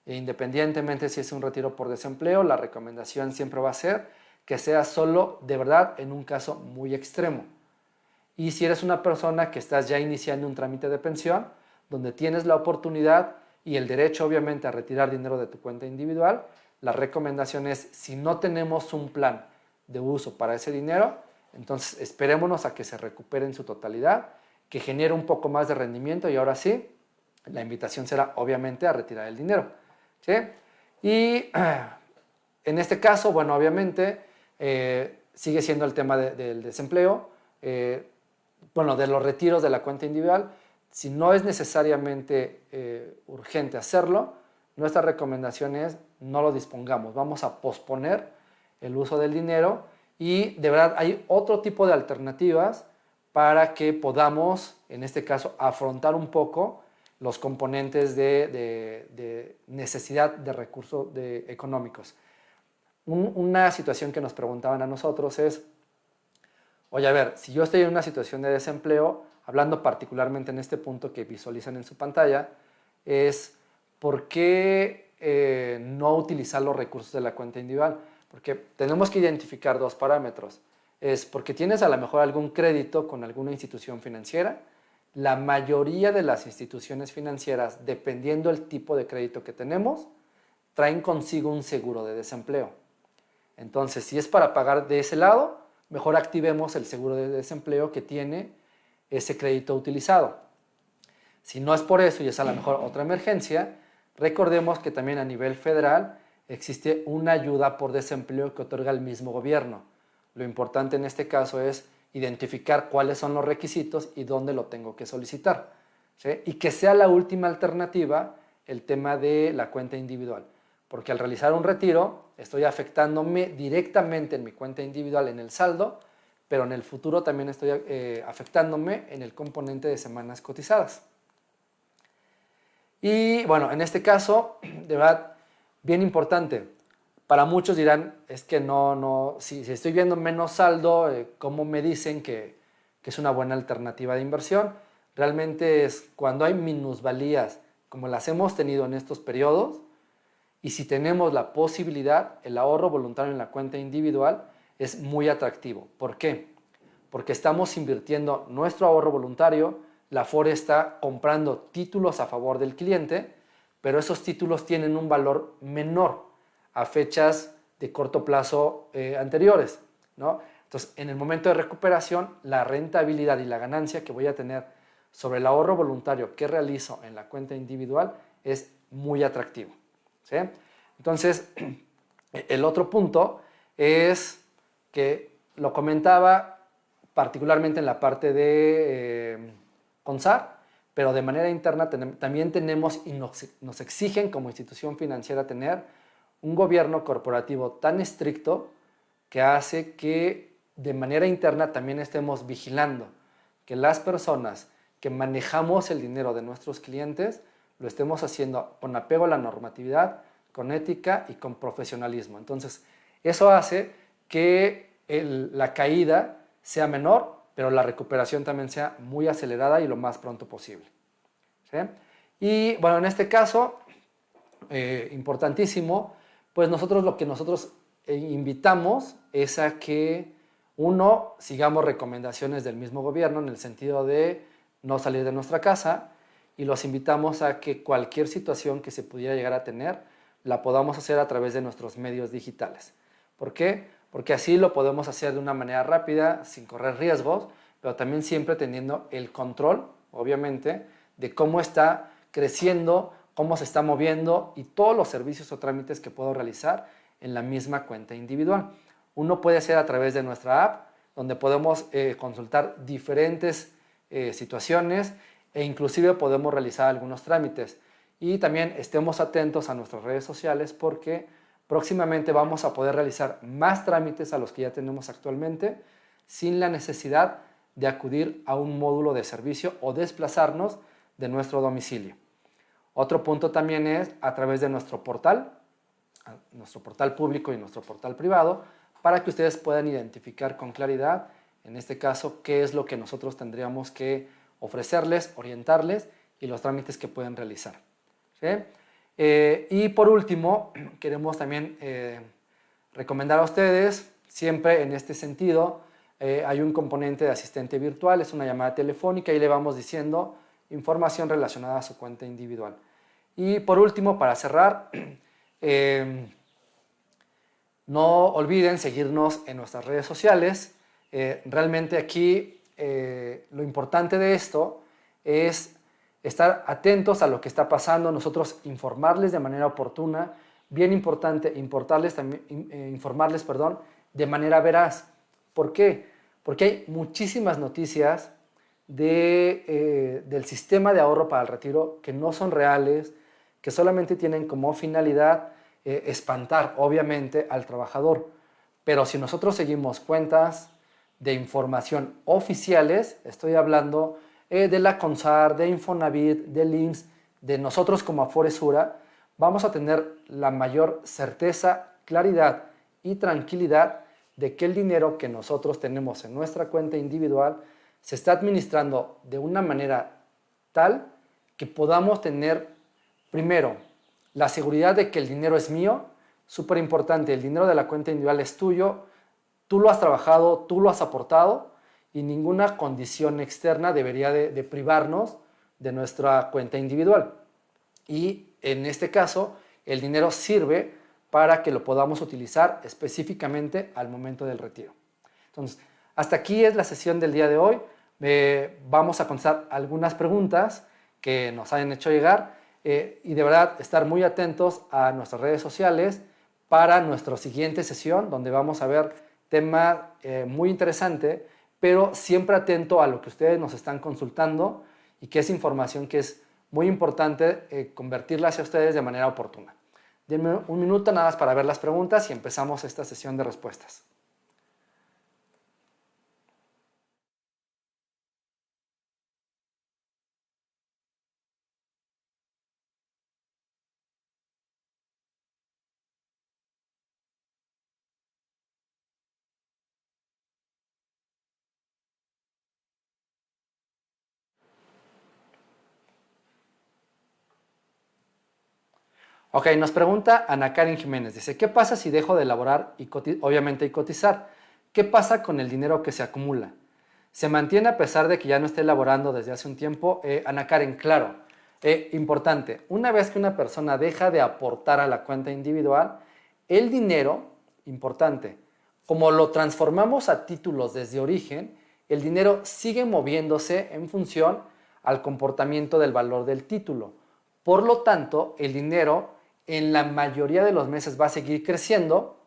E independientemente si es un retiro por desempleo, la recomendación siempre va a ser que sea solo de verdad en un caso muy extremo. Y si eres una persona que estás ya iniciando un trámite de pensión, donde tienes la oportunidad y el derecho obviamente a retirar dinero de tu cuenta individual, la recomendación es, si no tenemos un plan de uso para ese dinero, entonces esperémonos a que se recupere en su totalidad, que genere un poco más de rendimiento, y ahora sí, la invitación será obviamente a retirar el dinero, ¿sí? Y en este caso, bueno, obviamente sigue siendo el tema del desempleo, bueno, de los retiros de la cuenta individual. Si no es necesariamente urgente hacerlo, nuestra recomendación es no lo dispongamos, vamos a posponer el uso del dinero, y de verdad hay otro tipo de alternativas para que podamos, en este caso, afrontar un poco los componentes de necesidad de recursos económicos. Una situación que nos preguntaban a nosotros es, oye, a ver, si yo estoy en una situación de desempleo, hablando particularmente en este punto que visualizan en su pantalla, es ¿por qué no utilizar los recursos de la cuenta individual? Porque tenemos que identificar dos parámetros. Es porque tienes a lo mejor algún crédito con alguna institución financiera. La mayoría de las instituciones financieras, dependiendo del tipo de crédito que tenemos, traen consigo un seguro de desempleo. Entonces, si es para pagar de ese lado, mejor activemos el seguro de desempleo que tiene ese crédito utilizado. Si no es por eso y es a lo mejor otra emergencia, recordemos que también a nivel federal existe una ayuda por desempleo que otorga el mismo gobierno. Lo importante en este caso es identificar cuáles son los requisitos y dónde lo tengo que solicitar, ¿sí? Y que sea la última alternativa el tema de la cuenta individual, porque al realizar un retiro estoy afectándome directamente en mi cuenta individual en el saldo, pero en el futuro también estoy afectándome en el componente de semanas cotizadas. Y bueno, en este caso, de verdad, bien importante, para muchos dirán, es que si estoy viendo menos saldo, ¿cómo me dicen que es una buena alternativa de inversión? Realmente es cuando hay minusvalías, como las hemos tenido en estos periodos, y si tenemos la posibilidad, el ahorro voluntario en la cuenta individual es muy atractivo. ¿Por qué? Porque estamos invirtiendo nuestro ahorro voluntario, la Afore está comprando títulos a favor del cliente, pero esos títulos tienen un valor menor a fechas de corto plazo anteriores, ¿no? Entonces, en el momento de recuperación, la rentabilidad y la ganancia que voy a tener sobre el ahorro voluntario que realizo en la cuenta individual es muy atractivo, ¿sí? Entonces, El otro punto es que lo comentaba particularmente en la parte de CONSAR, pero de manera interna también tenemos y nos exigen como institución financiera tener un gobierno corporativo tan estricto que hace que de manera interna también estemos vigilando que las personas que manejamos el dinero de nuestros clientes lo estemos haciendo con apego a la normatividad, con ética y con profesionalismo. Entonces, eso hace que la caída sea menor, pero la recuperación también sea muy acelerada y lo más pronto posible. ¿Sí? Y bueno, en este caso, importantísimo, pues lo que nosotros invitamos es a que uno, sigamos recomendaciones del mismo gobierno en el sentido de no salir de nuestra casa, y los invitamos a que cualquier situación que se pudiera llegar a tener la podamos hacer a través de nuestros medios digitales. ¿Por qué? Porque así lo podemos hacer de una manera rápida, sin correr riesgos, pero también siempre teniendo el control, obviamente, de cómo está creciendo, cómo se está moviendo y todos los servicios o trámites que puedo realizar en la misma cuenta individual. Uno puede hacer a través de nuestra app, donde podemos consultar diferentes situaciones e inclusive podemos realizar algunos trámites. Y también estemos atentos a nuestras redes sociales porque próximamente vamos a poder realizar más trámites a los que ya tenemos actualmente sin la necesidad de acudir a un módulo de servicio o desplazarnos de nuestro domicilio. Otro punto también es a través de nuestro portal público y nuestro portal privado, para que ustedes puedan identificar con claridad, en este caso, qué es lo que nosotros tendríamos que ofrecerles, orientarles y los trámites que pueden realizar. ¿Sí? Y por último, queremos también recomendar a ustedes, siempre en este sentido, hay un componente de asistente virtual, es una llamada telefónica y le vamos diciendo información relacionada a su cuenta individual. Y por último, para cerrar, no olviden seguirnos en nuestras redes sociales. Realmente aquí lo importante de esto es estar atentos a lo que está pasando, nosotros informarles de manera oportuna, bien importante, informarles de manera veraz. ¿Por qué? Porque hay muchísimas noticias del sistema de ahorro para el retiro que no son reales, que solamente tienen como finalidad espantar, obviamente, al trabajador. Pero si nosotros seguimos cuentas de información oficiales, estoy hablando de la CONSAR, de Infonavit, del IMSS, de nosotros como Aforesura, vamos a tener la mayor certeza, claridad y tranquilidad de que el dinero que nosotros tenemos en nuestra cuenta individual se está administrando de una manera tal que podamos tener, primero, la seguridad de que el dinero es mío, súper importante, el dinero de la cuenta individual es tuyo, tú lo has trabajado, tú lo has aportado y ninguna condición externa debería de privarnos de nuestra cuenta individual. Y en este caso, el dinero sirve para que lo podamos utilizar específicamente al momento del retiro. Entonces, hasta aquí es la sesión del día de hoy. Vamos a contestar algunas preguntas que nos hayan hecho llegar y de verdad estar muy atentos a nuestras redes sociales para nuestra siguiente sesión, donde vamos a ver tema muy interesante, pero siempre atento a lo que ustedes nos están consultando y que es información que es muy importante convertirla hacia ustedes de manera oportuna. Denme un minuto nada más para ver las preguntas y empezamos esta sesión de respuestas. Ok, nos pregunta Ana Karen Jiménez. Dice, ¿qué pasa si dejo de laborar y obviamente y cotizar? ¿Qué pasa con el dinero que se acumula? ¿Se mantiene a pesar de que ya no esté laborando desde hace un tiempo? Ana Karen, claro. Importante, una vez que una persona deja de aportar a la cuenta individual, el dinero, importante, como lo transformamos a títulos desde origen, el dinero sigue moviéndose en función al comportamiento del valor del título. Por lo tanto, el dinero en la mayoría de los meses va a seguir creciendo.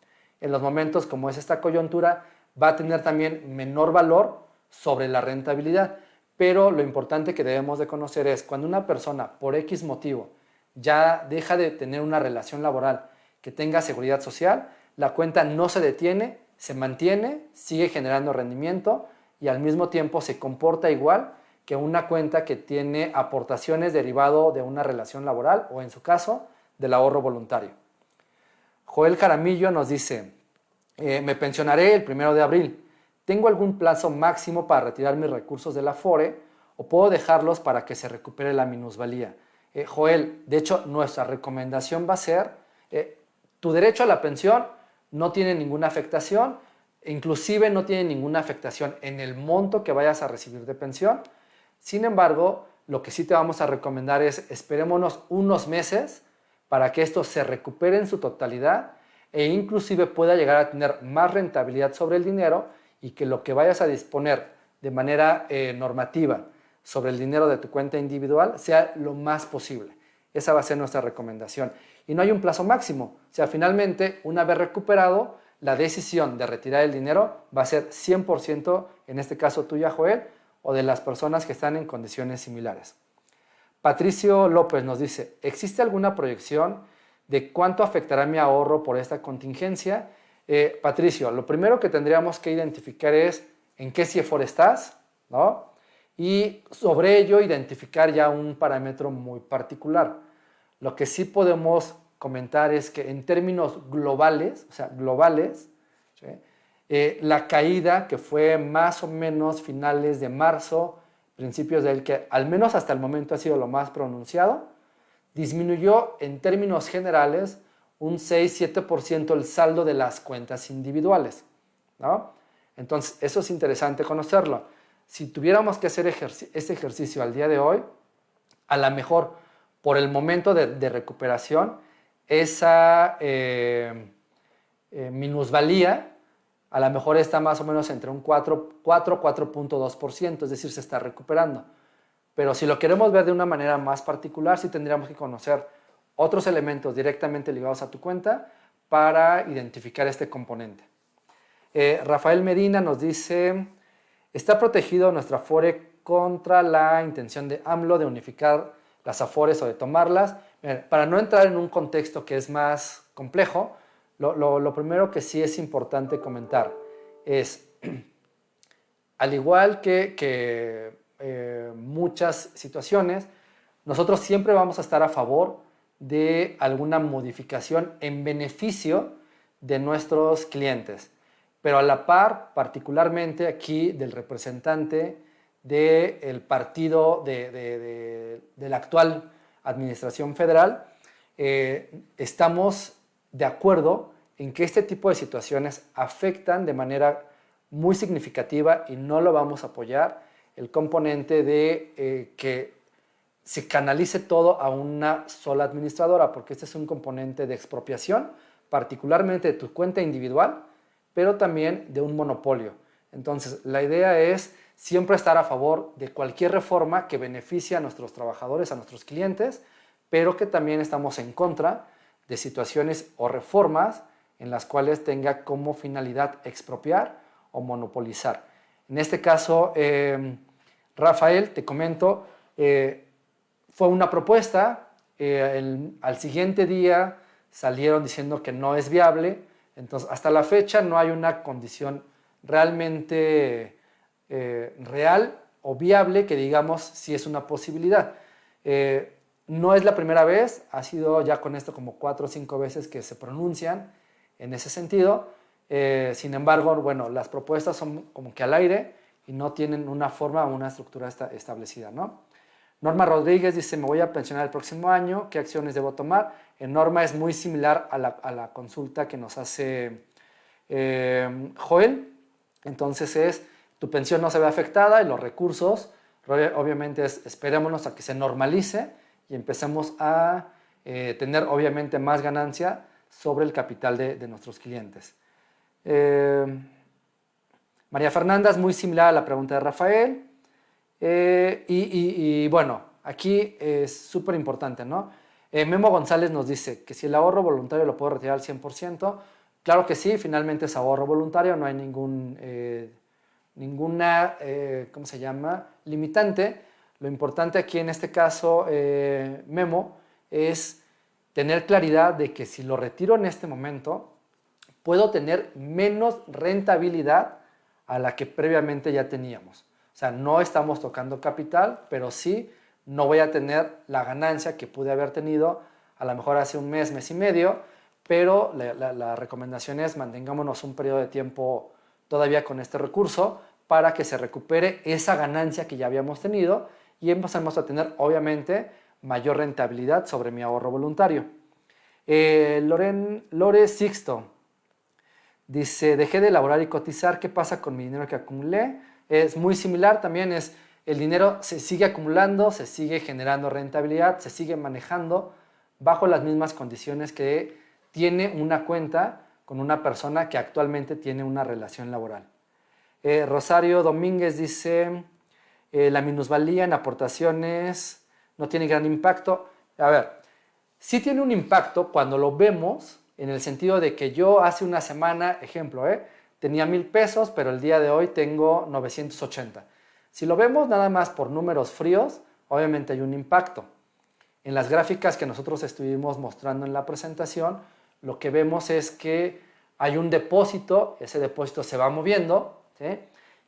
En los momentos como es esta coyuntura, va a tener también menor valor sobre la rentabilidad. Pero lo importante que debemos de conocer es cuando una persona por X motivo ya deja de tener una relación laboral que tenga seguridad social, la cuenta no se detiene, se mantiene, sigue generando rendimiento y al mismo tiempo se comporta igual que una cuenta que tiene aportaciones derivado de una relación laboral o en su caso del ahorro voluntario. Joel Jaramillo nos dice, me pensionaré el 1 de abril. ¿Tengo algún plazo máximo para retirar mis recursos de la Afore o puedo dejarlos para que se recupere la minusvalía? Joel, de hecho, nuestra recomendación va a ser, tu derecho a la pensión no tiene ninguna afectación, inclusive no tiene ninguna afectación en el monto que vayas a recibir de pensión. Sin embargo, lo que sí te vamos a recomendar es esperémonos unos meses para que esto se recupere en su totalidad e inclusive pueda llegar a tener más rentabilidad sobre el dinero y que lo que vayas a disponer de manera normativa sobre el dinero de tu cuenta individual sea lo más posible. Esa va a ser nuestra recomendación. Y no hay un plazo máximo. O sea, finalmente, una vez recuperado, la decisión de retirar el dinero va a ser 100%, en este caso tuya, Joel, o de las personas que están en condiciones similares. Patricio López nos dice, ¿existe alguna proyección de cuánto afectará mi ahorro por esta contingencia? Patricio, lo primero que tendríamos que identificar es en qué CIEFOR estás, ¿no? Y sobre ello identificar ya un parámetro muy particular. Lo que sí podemos comentar es que en términos globales, o sea, globales, ¿sí? La caída que fue más o menos finales de marzo, principios del que al menos hasta el momento ha sido lo más pronunciado, disminuyó en términos generales un 6-7% el saldo de las cuentas individuales, ¿no? Entonces, eso es interesante conocerlo. Si tuviéramos que hacer este ejercicio al día de hoy, a lo mejor por el momento de recuperación, esa minusvalía a lo mejor está más o menos entre un 4,2%, es decir, se está recuperando. Pero si lo queremos ver de una manera más particular, sí tendríamos que conocer otros elementos directamente ligados a tu cuenta para identificar este componente. Rafael Medina nos dice, ¿está protegido nuestra Afore contra la intención de AMLO de unificar las Afores o de tomarlas? Para no entrar en un contexto que es más complejo, lo primero que sí es importante comentar es, al igual que muchas situaciones, nosotros siempre vamos a estar a favor de alguna modificación en beneficio de nuestros clientes. Pero a la par, particularmente aquí del representante del partido de la actual administración federal, estamos de acuerdo en que este tipo de situaciones afectan de manera muy significativa y no lo vamos a apoyar el componente de que se canalice todo a una sola administradora, porque este es un componente de expropiación, particularmente de tu cuenta individual, pero también de un monopolio. Entonces, la idea es siempre estar a favor de cualquier reforma que beneficie a nuestros trabajadores, a nuestros clientes, pero que también estamos en contra de situaciones o reformas en las cuales tenga como finalidad expropiar o monopolizar. En este caso, Rafael, te comento, fue una propuesta, al siguiente día salieron diciendo que no es viable, entonces hasta la fecha no hay una condición realmente real o viable que digamos si es una posibilidad. No es la primera vez, ha sido ya con esto como 4 o 5 veces que se pronuncian en ese sentido. Sin embargo, bueno, las propuestas son como que al aire y no tienen una forma o una estructura establecida, ¿no? Norma Rodríguez dice, me voy a pensionar el próximo año, ¿qué acciones debo tomar? Norma es muy similar a la consulta que nos hace Joel. Entonces tu pensión no se ve afectada y los recursos, obviamente esperémonos a que se normalice y empecemos a tener obviamente más ganancia sobre el capital de nuestros clientes. María Fernanda es muy similar a la pregunta de Rafael. Y bueno, aquí es súper importante, ¿no? Memo González nos dice que si el ahorro voluntario lo puedo retirar al 100%, claro que sí, finalmente es ahorro voluntario, no hay ninguna, ¿cómo se llama?, limitante. Lo importante aquí en este caso, Memo, es tener claridad de que si lo retiro en este momento, puedo tener menos rentabilidad a la que previamente ya teníamos. O sea, no estamos tocando capital, pero sí no voy a tener la ganancia que pude haber tenido a lo mejor hace un mes, mes y medio, pero la recomendación es mantengámonos un periodo de tiempo todavía con este recurso para que se recupere esa ganancia que ya habíamos tenido y empezamos a tener, obviamente, mayor rentabilidad sobre mi ahorro voluntario. Lore Sixto dice, dejé de elaborar y cotizar, ¿qué pasa con mi dinero que acumulé? Es muy similar, también es el dinero se sigue acumulando, se sigue generando rentabilidad, se sigue manejando bajo las mismas condiciones que tiene una cuenta con una persona que actualmente tiene una relación laboral. Rosario Domínguez dice, la minusvalía en aportaciones no tiene gran impacto. A ver, sí tiene un impacto cuando lo vemos en el sentido de que yo hace una semana, ejemplo, tenía 1,000 pesos, pero el día de hoy tengo 980. Si lo vemos nada más por números fríos, obviamente hay un impacto. En las gráficas que nosotros estuvimos mostrando en la presentación, lo que vemos es que hay un depósito, ese depósito se va moviendo, ¿sí?,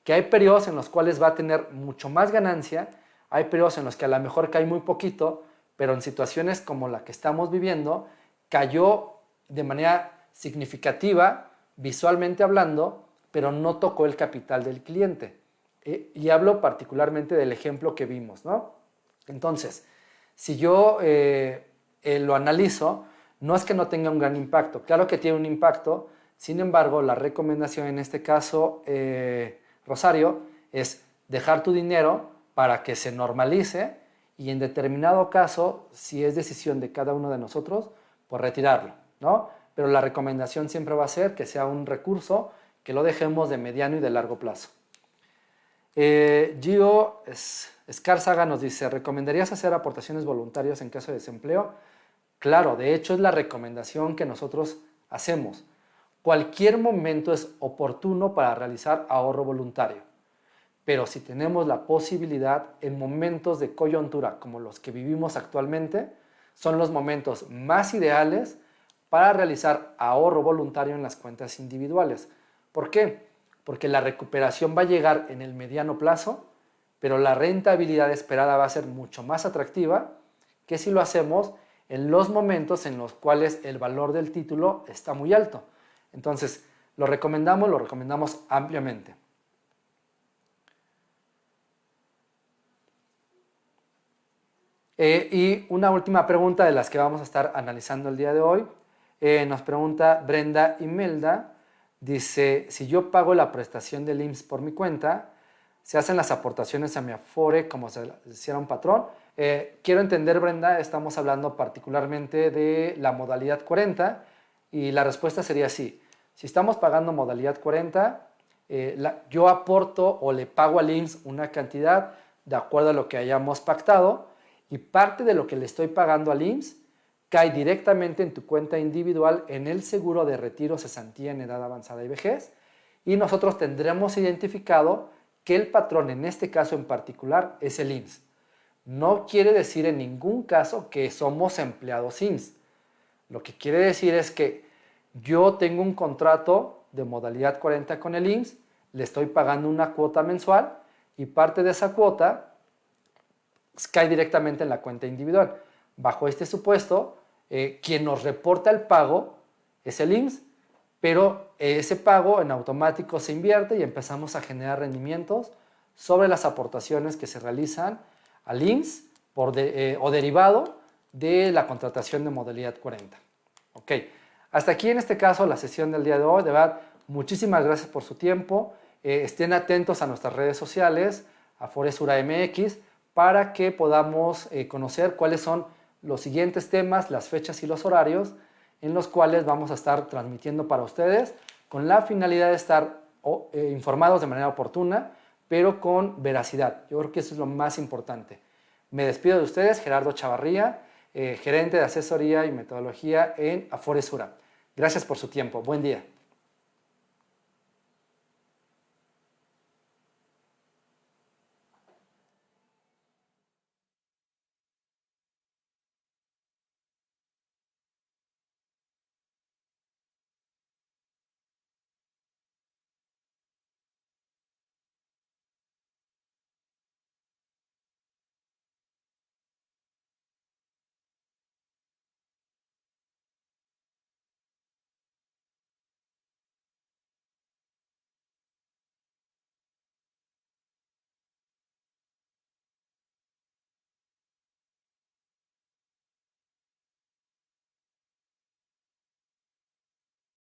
que hay periodos en los cuales va a tener mucho más ganancia, hay periodos en los que a lo mejor cae muy poquito, pero en situaciones como la que estamos viviendo, cayó de manera significativa, visualmente hablando, pero no tocó el capital del cliente. Y hablo particularmente del ejemplo que vimos, ¿no? Entonces, si yo lo analizo, no es que no tenga un gran impacto, claro que tiene un impacto, sin embargo, la recomendación en este caso, Rosario, es dejar tu dinero para que se normalice y en determinado caso, si es decisión de cada uno de nosotros, pues retirarlo, ¿no? Pero la recomendación siempre va a ser que sea un recurso que lo dejemos de mediano y de largo plazo. Gio Escárzaga nos dice, ¿recomendarías hacer aportaciones voluntarias en caso de desempleo? Claro, de hecho es la recomendación que nosotros hacemos. Cualquier momento es oportuno para realizar ahorro voluntario, pero si tenemos la posibilidad en momentos de coyuntura como los que vivimos actualmente, son los momentos más ideales para realizar ahorro voluntario en las cuentas individuales. ¿Por qué? Porque la recuperación va a llegar en el mediano plazo, pero la rentabilidad esperada va a ser mucho más atractiva que si lo hacemos en los momentos en los cuales el valor del título está muy alto. Entonces, lo recomendamos ampliamente. Y una última pregunta de las que vamos a estar analizando el día de hoy. Nos pregunta Brenda Imelda, dice, si yo pago la prestación del IMSS por mi cuenta, ¿se hacen las aportaciones a mi Afore como si hiciera un patrón? Quiero entender, Brenda, estamos hablando particularmente de la modalidad 40 y la respuesta sería sí. Si estamos pagando modalidad 40, yo aporto o le pago al IMSS una cantidad de acuerdo a lo que hayamos pactado y parte de lo que le estoy pagando al IMSS cae directamente en tu cuenta individual en el seguro de retiro cesantía en edad avanzada y vejez y nosotros tendremos identificado que el patrón en este caso en particular es el IMSS. No quiere decir en ningún caso que somos empleados IMSS. Lo que quiere decir es que yo tengo un contrato de modalidad 40 con el IMSS, le estoy pagando una cuota mensual y parte de esa cuota cae directamente en la cuenta individual. Bajo este supuesto, quien nos reporta el pago es el IMSS, pero ese pago en automático se invierte y empezamos a generar rendimientos sobre las aportaciones que se realizan al IMSS o derivado de la contratación de modalidad 40. Ok, hasta aquí en este caso la sesión del día de hoy. De verdad, muchísimas gracias por su tiempo. Estén atentos a nuestras redes sociales, Afore Sura MX, para que podamos conocer cuáles son los siguientes temas, las fechas y los horarios en los cuales vamos a estar transmitiendo para ustedes con la finalidad de estar informados de manera oportuna, pero con veracidad. Yo creo que eso es lo más importante. Me despido de ustedes, Gerardo Chavarría. gerente de asesoría y metodología en Afore Sura. Gracias por su tiempo. Buen día.